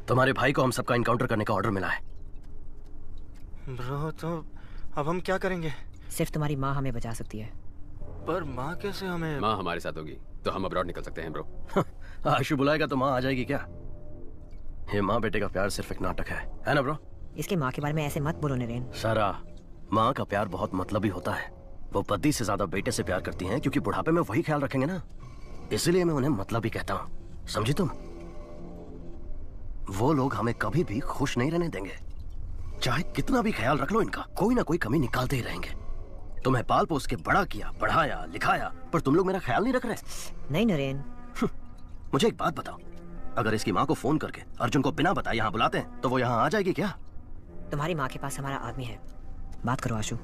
तुम्हारे भाई को हम सबका इनकाउंटर करने का ऑर्डर मिला है। ब्रो, तो अब हम क्या करेंगे? सिर्फ तुम्हारी माँ हमें बचा सकती है। पर माँ कैसे हमें? माँ हमारे साथ होगी तो हम अब्रॉड निकल सकते हैं ब्रो। आशु बुलाएगा तो माँ आ जाएगी क्या? ये माँ बेटे का प्यार सिर्फ एक नाटक है ना ब्रो? इसके माँ के बारे में ऐसे मत बोलो नरेन। सारा, माँ का प्यार बहुत मतलबी होता है। वो पति से ज्यादा बेटे से प्यार करती हैं क्योंकि बुढ़ापे में वही ख्याल रखेंगे ना। इसलिए मैं उन्हें मतलबी कहता हूँ, समझी तुम? वो लोग हमें कभी भी खुश नहीं रहने देंगे। चाहे कितना भी ख्याल रख लो इनका, कोई ना कोई कमी निकालते ही रहेंगे। तुम्हें पाल पोस के बड़ा किया, पढ़ाया, लिखाया, पर तुम लोग मेरा ख्याल नहीं रख रहे। नहीं नरेन। मुझे एक बात बताओ, अगर इसकी माँ को फोन करके अर्जुन को बिना बताए यहाँ बुलाते हैं तो वो यहाँ आ जाएगी क्या? तुम्हारी माँ के पास हमारा आदमी है, बात करो आशु।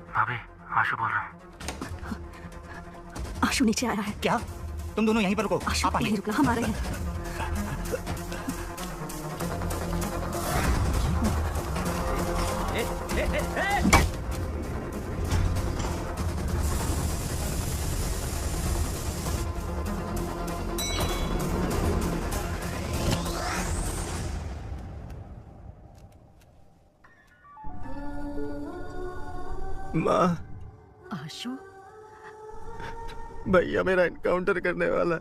भाभी, आशु बोल रहा हूँ। आशु नीचे आ रहा है। क्या? तुम दोनों यहीं पर रुको। आशु यहीं रुकना, हम आ रहे हैं। माँ, आशु, भैया मेरा इनकाउंटर करने वाला।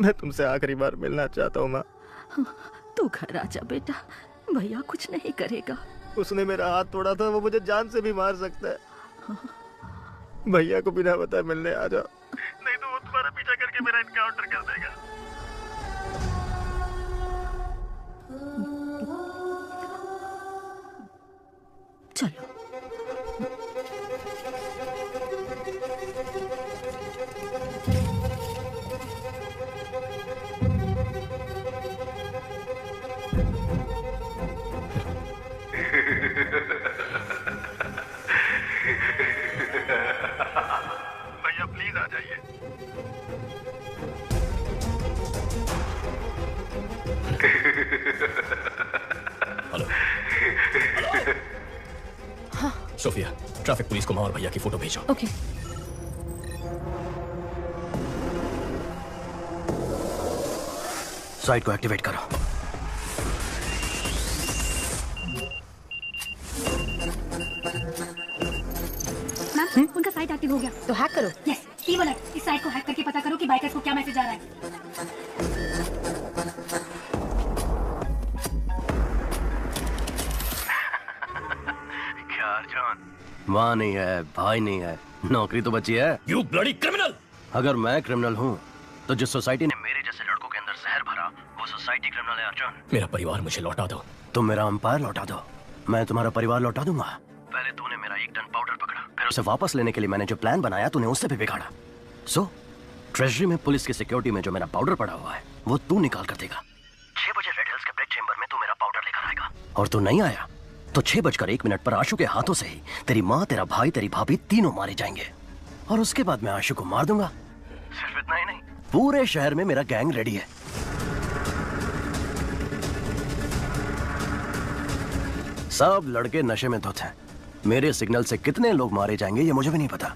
मैं तुमसे आखिरी बार मिलना चाहता हूँ माँ। तू घर आजा बेटा, भैया कुछ नहीं करेगा। उसने मेरा हाथ तोड़ा था, वो मुझे जान से भी मार सकता है। भैया को बिना बताए मिलने आ जाओ, नहीं तो वो तुम्हारा पीछा करके मेरा इनकाउंटर कर देगा। चलो। भैया प्लीज आ जाइए। हेलो। हाँ। सोफिया, ट्रैफिक पुलिस को माँ और भैया की फोटो भेजो। ओके। साइट को एक्टिवेट करो। मैम, उनका साइट एक्टिव हो गया। तो हैक करो। यस, ईवन इस साइट को हैक करके पता करो कि बाइकर्स को क्या मैसेज आ रहा है। क्या अर्जुन? माँ नहीं है, भाई नहीं है, नौकरी तो बची है। You bloody criminal! अगर मैं क्रिमिनल हूँ तो जिस सोसाइटी ने मेरे जैसे लड़कों के अंदर जहर भरा, वो सोसाइटी क्रिमिनल है अर्जुन। मेरा परिवार मुझे लौटा दो। तुम मेरा अंपायर लौटा दो, मैं तुम्हारा परिवार लौटा दूंगा। पहले तूने मेरा 1 टन पाउडर पकड़ा, फिर उसे वापस लेने के लिए मैंने जो प्लान बनाया तूने उससे भी बिगाड़ा। सो ट्रेजरी में पुलिस की सिक्योरिटी में जो मेरा पाउडर पड़ा हुआ है वो तू निकाल कर देगा। 6 बजे रेड हिल्स के ब्लड चेंबर में तू मेरा पाउडर लेकर आएगा, और तू नहीं आया तो 6:01 पर आशु के हाथों से ही तेरी माँ, तेरा भाई, तेरी भाभी तीनों मारे जाएंगे, और उसके बाद मैं आशु को मार दूंगा। सिर्फ इतना ही नहीं, पूरे शहर में मेरा गैंग रेडी है। सब लड़के नशे में धुत हैं। मेरे सिग्नल से कितने लोग मारे जाएंगे ये मुझे भी नहीं पता।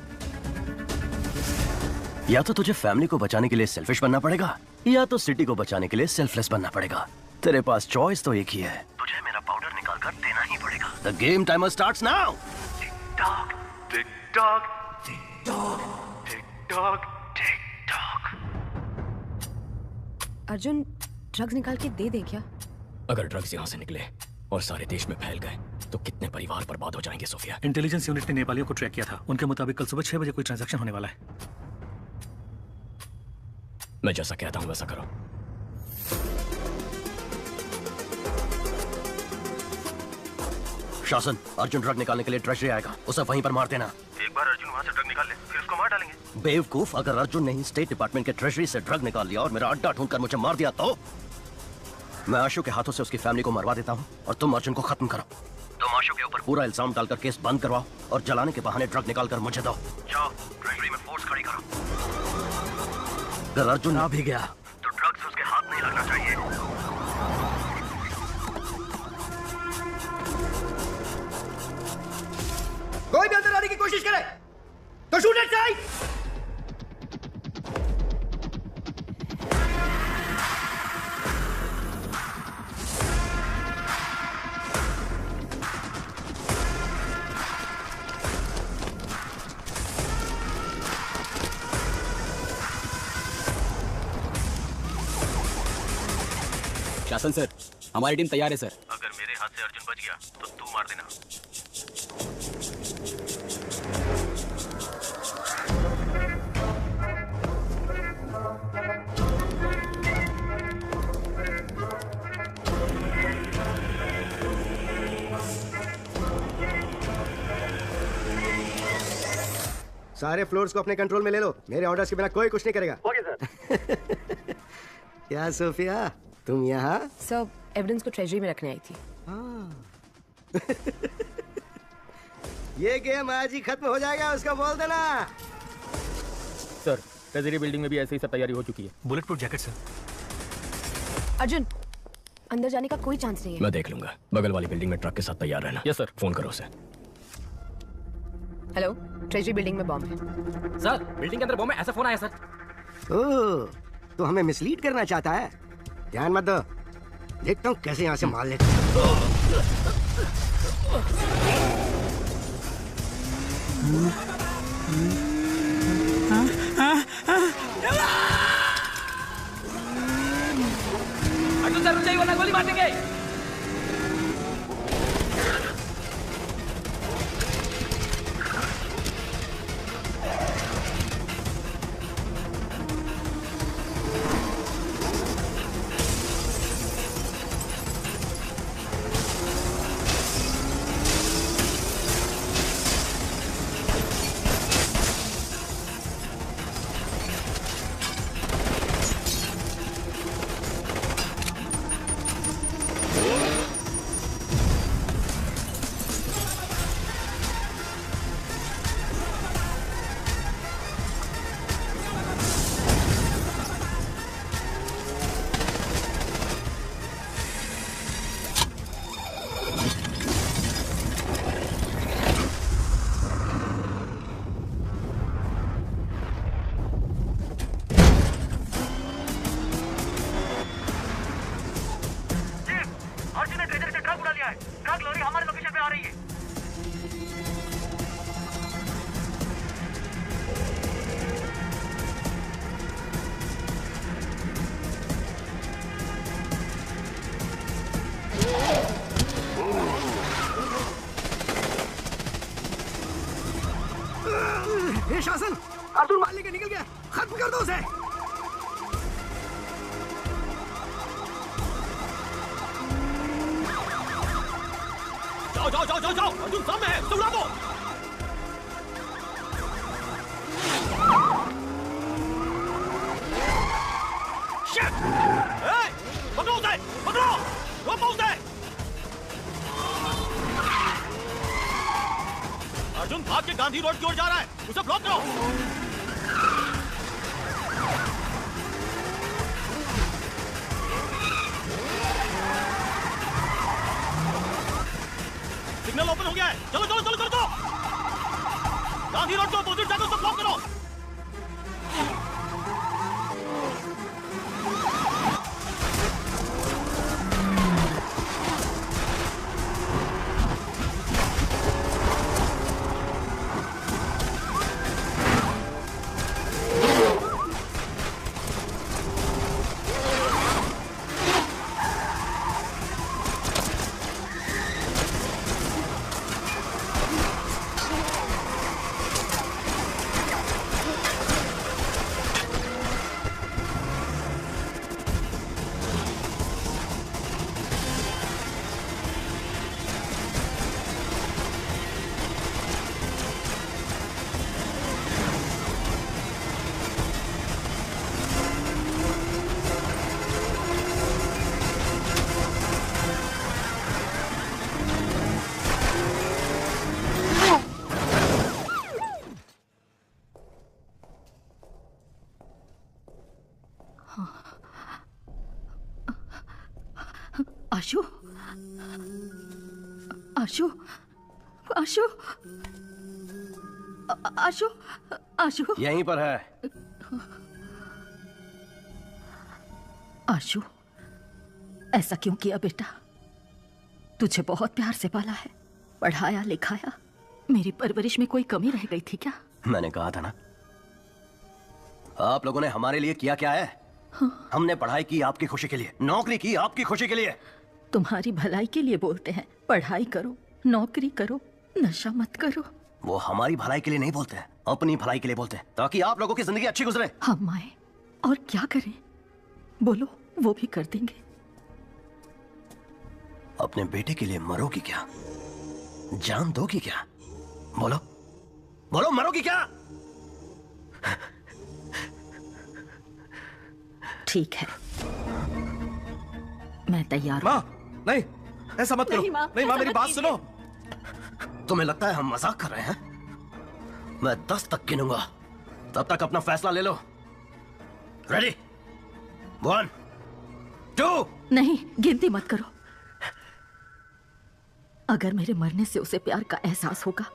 या तो तुझे फैमिली को बचाने के लिए सेल्फिश बनना पड़ेगा, या तो सिटी को बचाने के लिए सेल्फलेस बनना पड़ेगा। तेरे पास चॉइस तो एक ही है, तुझे मेरा पाउडर निकाल कर देना ही पड़ेगा। The game timer starts now. Tick tock, tick tock, tick tock, tick tock, tick tock. Arjun, drugs निकाल के दे दे क्या? अगर ड्रग्स यहाँ से निकले और सारे देश में फैल गए तो कितने परिवार बर्बाद हो जाएंगे सोफिया। इंटेलिजेंस यूनिट ने नेपालियों को ट्रैक किया था। उनके मुताबिक कल सुबह 6 बजे कोई ट्रांजैक्शन होने वाला है। मैं जैसा कहता हूँ वैसा करो। शासन, अर्जुन ड्रग निकालने के लिए ट्रेजरी आएगा, उसे वहीं पर मार देना। एक बार अर्जुन वहाँ से ड्रग निकाल ले, फिर उसको मार डालेंगे। बेवकूफ, अगर अर्जुन ने ही स्टेट डिपार्टमेंट के ट्रेजरी से ड्रग निकाल लिया और मेरा अड्डा ढूंढकर मुझे मार दिया तो मैं आशु के हाथों से उसकी फैमिली को मरवा देता हूँ और तुम अर्जुन को खत्म करो। तुम आशु के ऊपर पूरा इल्जाम डालकर केस बंद करवाओ और जलाने के बहाने ड्रग निकालकर मुझे दो। जाओ, ट्रेजरी में फोर्स खड़ी करो। अगर अर्जुन आ भी गया तो ड्रग्स उसके हाथ नहीं लगना चाहिए। कोई भी अंदर आने की कोशिश करे तो शूट एट साइड। शासन सर, हमारी टीम तैयार है सर। अगर मेरे हाथ से अर्जुन बच गया तो तू मार देना। सारे फ्लोर्स को अपने कंट्रोल में ले लो। मेरे ऑर्डर्स के बिना कोई कुछ नहीं करेगा। Okay sir. क्या सोफिया, तुम यहाँ? सर, एविडेंस को ट्रेजरी में रखने आई थी। ये गेम आज ही खत्म हो जाएगा, उसका बोल देना। सर, ट्रेजरी बिल्डिंग में भी ऐसे ही सब तैयारी हो चुकी है। Bullet proof jacket sir. Arjun, अंदर जाने का कोई चांस नहीं है। मैं देख लूंगा। बगल वाली बिल्डिंग में ट्रक के साथ तैयार रहना। Yes sir. फोन करो उसे। हेलो, ट्रेजरी बिल्डिंग में बॉम्ब है। सर बिल्डिंग के अंदर बॉम्ब है, ऐसा फोन आया सर। ओह, तो हमें मिसलीड करना चाहता है। ध्यान मत दो, देखता हूँ कैसे यहाँ से मार लेता हूँ। अर्जुन सर ऊंचाई वाला गोली मार देंगे। ये शासन, अर्जुन मार लेके निकल गया, खत्म कर दो उसे। जाओ जाओ जाओ जाओ जाओ, अर्जुन सामने है, उसे उड़ा दो। शिट! ए, पकड़ो उसे, पकड़ो, रोको उसे। अर्जुन भाग के गांधी रोड की ओर जा रहा है, उसे ब्लॉक करो। सिग्नल ओपन हो गया है, चलो चलो चलो कर दो। गांधी रोड के अपोजिट जाकर उसे ब्लॉक करो। आशु, आशु, आशु, आशु, आशु, यहीं पर है। आशु, ऐसा क्यों किया बेटा? तुझे बहुत प्यार से पाला है, पढ़ाया लिखाया, मेरी परवरिश में कोई कमी रह गई थी क्या? मैंने कहा था ना, आप लोगों ने हमारे लिए किया क्या है? हाँ। हमने पढ़ाई की आपकी खुशी के लिए, नौकरी की आपकी खुशी के लिए। तुम्हारी भलाई के लिए बोलते हैं, पढ़ाई करो, नौकरी करो, नशा मत करो। वो हमारी भलाई के लिए नहीं बोलते हैं, अपनी भलाई के लिए बोलते हैं, ताकि आप लोगों की जिंदगी अच्छी गुजरे। हम आए और क्या करें? बोलो, वो भी कर देंगे। अपने बेटे के लिए मरोगी क्या? जान दोगी क्या? बोलो, बोलो, मरोगी क्या? ठीक है, मैं तैयार हूं। माँ, नहीं, ऐसा मत करो। नहीं माँ, मेरी बात सुनो। तुम्हें लगता है हम मजाक कर रहे हैं? मैं 10 तक गिनूंगा, तब तक अपना फैसला ले लो। रेडी? 1, नहीं, गिनती मत करो। अगर मेरे मरने से उसे प्यार का एहसास होगा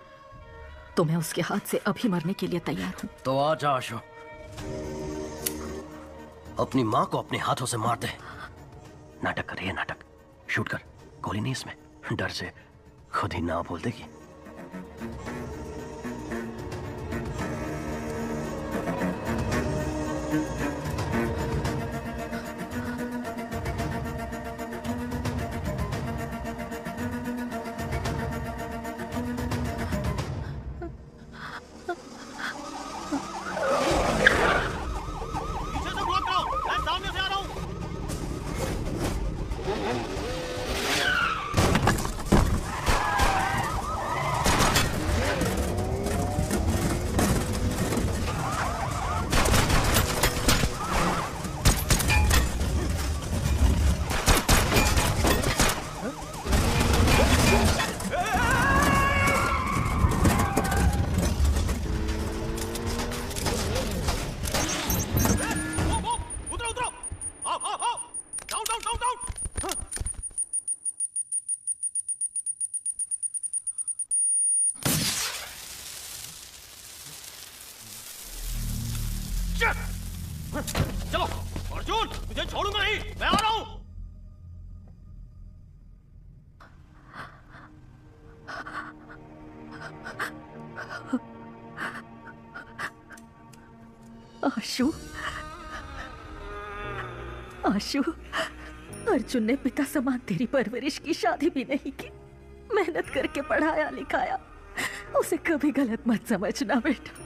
तो मैं उसके हाथ से अभी मरने के लिए तैयार हूं। तो आ जा आशु, अपनी माँ को अपने हाथों से मार दे। नाटक कर, ये नाटक शूट कर। गोली नहीं इसमें, डर से खुद ही ना बोल देगी। चलो अर्जुन, तुझे छोड़ूंगा नहीं, मैं आ रहा हूं। आशु, आशु, अर्जुन ने पिता समान तेरी परवरिश की, शादी भी नहीं की, मेहनत करके पढ़ाया लिखाया। उसे कभी गलत मत समझना बेटा।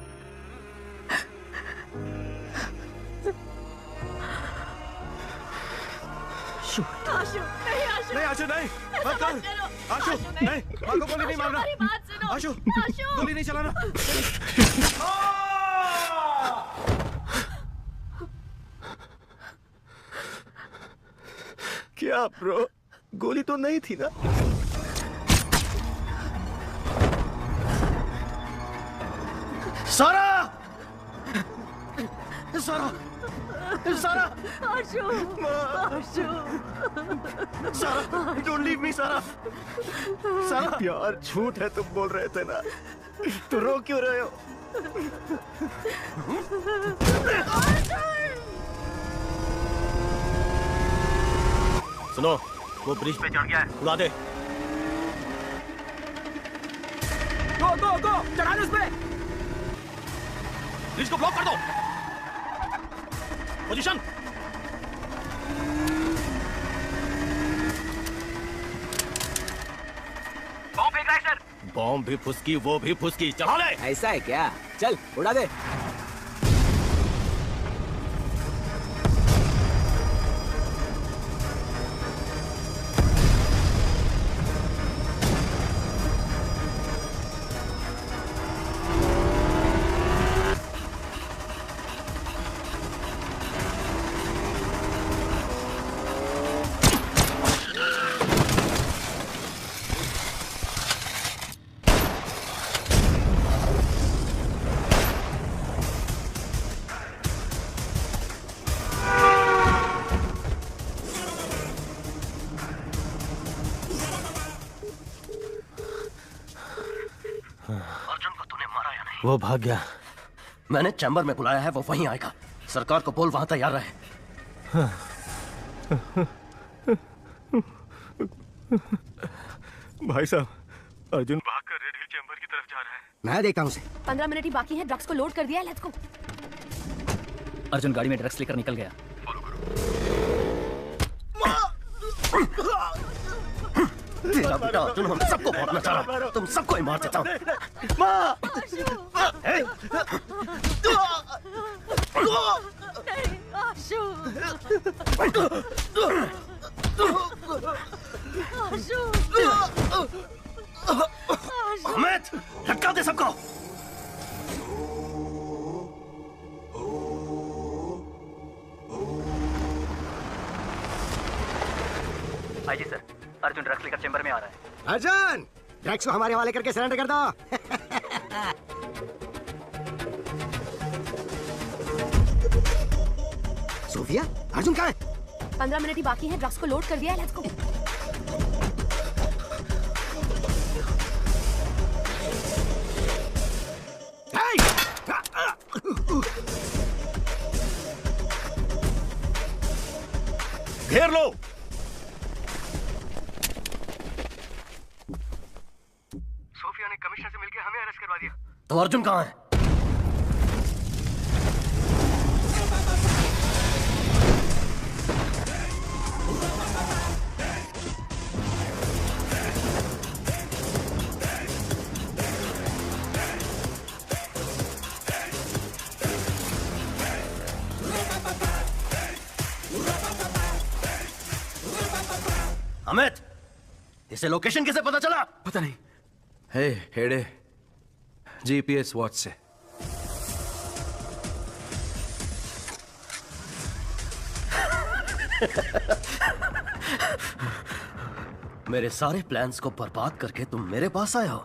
आशु, नहीं आशु, नहीं आशु, नहीं मत कर। आशु, नहीं, माँ को गोली नहीं मारना। आशु, गोली नहीं चलाना। क्या ब्रो, गोली तो नहीं थी ना? सारा, सारा, सारा, आशु, आशु, सारा, डोंट लीव मी सारा। सारा, यार झूठ है तुम बोल रहे थे ना, तो रो क्यों रहे हो? सुनो, वो ब्रिज पे चढ़ गया है, उड़ा दे। गो गो गो, चढ़ा दो उस पे। ब्रिज को ब्लॉक कर दो। पोजीशन। बॉम्ब फेंक रहा है सर। बॉम्ब भी फुसकी, वो भी फुसकी, चढ़ा ले। ऐसा है क्या? चल उड़ा दे। वो भाग गया। मैंने चैम्बर में बुलाया है, वो वहीं आएगा। सरकार को बोल वहां तैयार रहे। भाई साहब, अर्जुन भागकर रेड हिल चैम्बर की तरफ जा रहा है। मैं देखता हूं उसे। 15 मिनट ही बाकी है, ड्रग्स को लोड कर दिया है, लेट्स गो। अर्जुन गाड़ी में ड्रग्स लेकर निकल गया। तेरा बेटा अर्जुन हम सबको मारना चाह रहा है। तुम सबको ही मार देता हूं। अमित, लटका दे सबको। आईजी सर, अर्जुन ड्रग्स लेकर चेंबर में आ रहा है। अर्जुन, ड्रग्स को हमारे हवाले करके सरेंडर कर दो। सोफिया, अर्जुन कहाँ है? 15 मिनट ही बाकी है, ड्रग्स को लोड कर दिया है, लेट्स गो। घेर लो। सोफिया ने कमिश्नर से मिलकर हमें अरेस्ट करवा दिया। तो अर्जुन कहाँ है? अमित, इसे लोकेशन कैसे पता चला? पता नहीं। हे हेडे, जीपीएस वॉच से। मेरे सारे प्लान्स को बर्बाद करके तुम मेरे पास आए हो।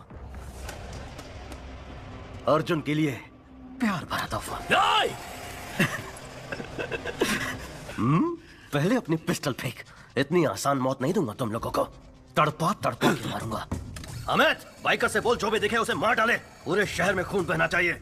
अर्जुन के लिए प्यार भरा तोहफा। पहले अपनी पिस्टल फेंक। इतनी आसान मौत नहीं दूंगा तुम लोगों को, तड़पा तड़पा के मारूंगा। अमित, बाइकर से बोल जो भी दिखे उसे मार डाले। पूरे शहर में खून बहना चाहिए।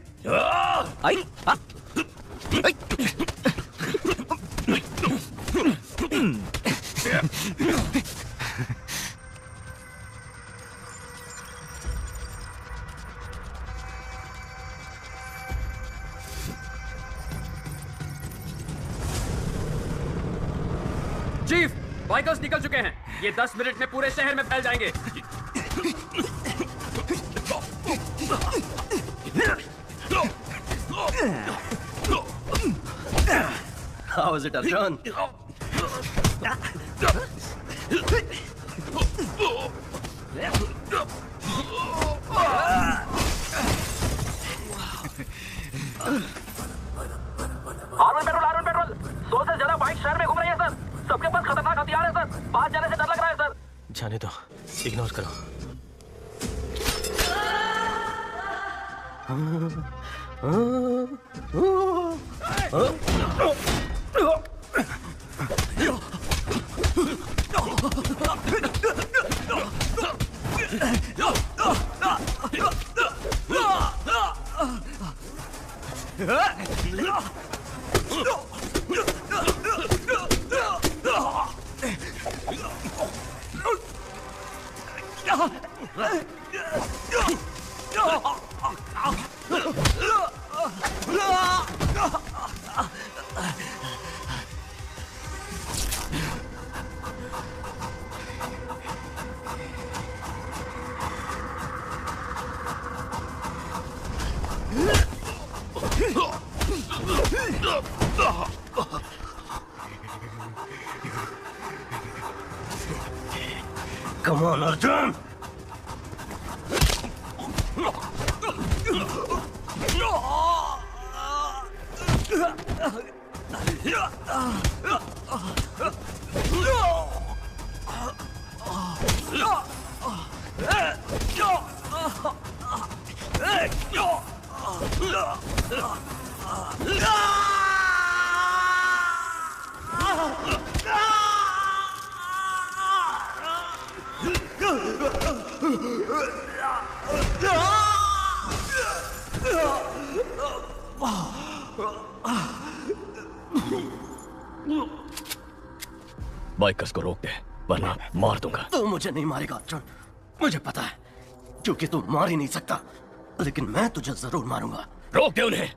चीफ, बाइकर्स निकल चुके हैं। ये 10 मिनट में पूरे शहर में फैल जाएंगे। How is it, Arjun? Arman petrol 100 से ज्यादा बाइक शहर में घूम रही है सर। सबके पास खतरनाक हथियार है सर। बाहर जाने से डर लग रहा है सर। जाने दो, इग्नोर करो। Come on, Arjun! बाइकर्स को रोक दे वरना मार दूंगा। तू मुझे नहीं मारेगा अर्जुन, मुझे पता है, क्योंकि तू मार ही नहीं सकता, लेकिन मैं तुझे जरूर मारूंगा। रोक दे उन्हें।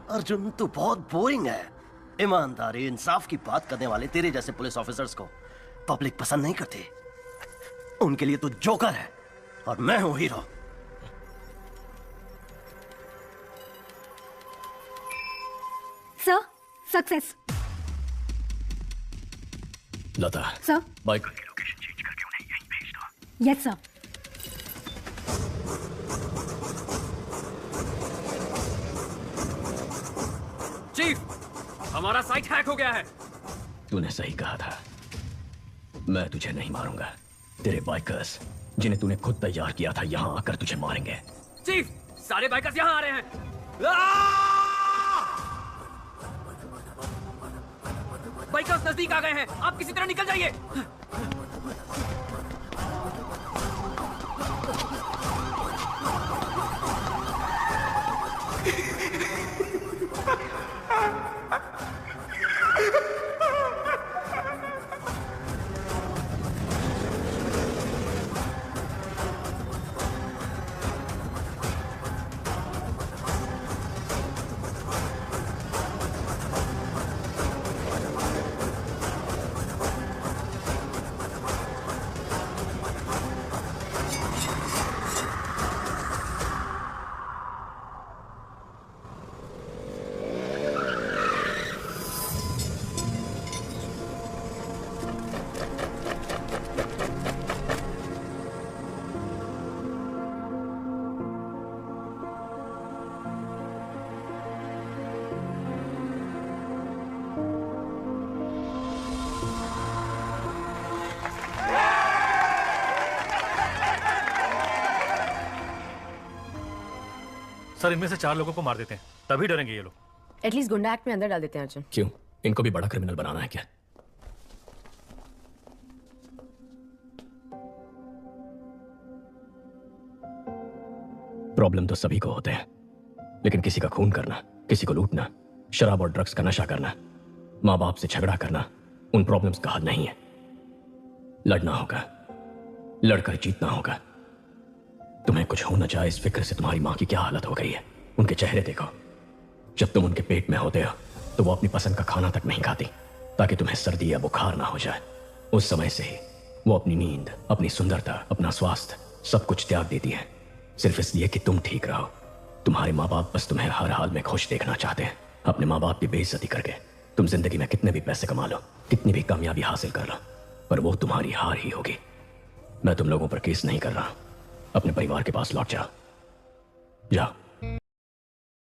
अर्जुन, तू बहुत बोरिंग है। ईमानदारी इंसाफ की बात करने वाले तेरे जैसे पुलिस ऑफिसर्स को पब्लिक पसंद नहीं करती। उनके लिए तू जोकर है और मैं हूं hero. Sir, success. Lata, sir, biker की लोकेशन चेंज करके उन्हें यहीं भेज दो। Yes sir. चीफ, हमारा साइट हैक हो गया है। तूने सही कहा था, मैं तुझे नहीं मारूंगा। तेरे बाइकर्स जिन्हें तूने खुद तैयार किया था यहाँ आकर तुझे मारेंगे। चीफ, सारे बाइकर्स यहाँ आ रहे हैं। बाइकर्स नजदीक आ गए हैं, आप किसी तरह निकल जाइए। सर इनमें से 4 लोगों को मार देते हैं, तभी डरेंगे ये लोग। एटलीस्ट गुंडा एक्ट में अंदर डाल देते हैं अर्जुन। क्यों? इनको भी बड़ा क्रिमिनल बनाना है क्या? प्रॉब्लम तो सभी को होते हैं, लेकिन किसी का खून करना, किसी को लूटना, शराब और ड्रग्स का नशा करना, माँ बाप से झगड़ा करना उन प्रॉब्लम्स का हल नहीं है। लड़ना होगा, लड़कर जीतना होगा। तुम्हें कुछ हो न जाए इस फिक्र से तुम्हारी माँ की क्या हालत हो गई है। उनके चेहरे देखो, जब तुम उनके पेट में होते हो तो वो अपनी पसंद का खाना तक नहीं खाती ताकि तुम्हें सर्दी या बुखार ना हो जाए। उस समय से ही वो अपनी नींद, अपनी सुंदरता, अपना स्वास्थ्य सब कुछ त्याग देती है, सिर्फ इसलिए कि तुम ठीक रहो। तुम्हारे माँ बाप बस तुम्हें हर हाल में खुश देखना चाहते हैं। अपने माँ बाप की बेइज्जती करके तुम जिंदगी में कितने भी पैसे कमा लो, कितनी भी कामयाबी हासिल कर लो, पर वो तुम्हारी हार ही होगी। मैं तुम लोगों पर केस नहीं कर रहा, अपने परिवार के पास लौट जाओ। जाओ।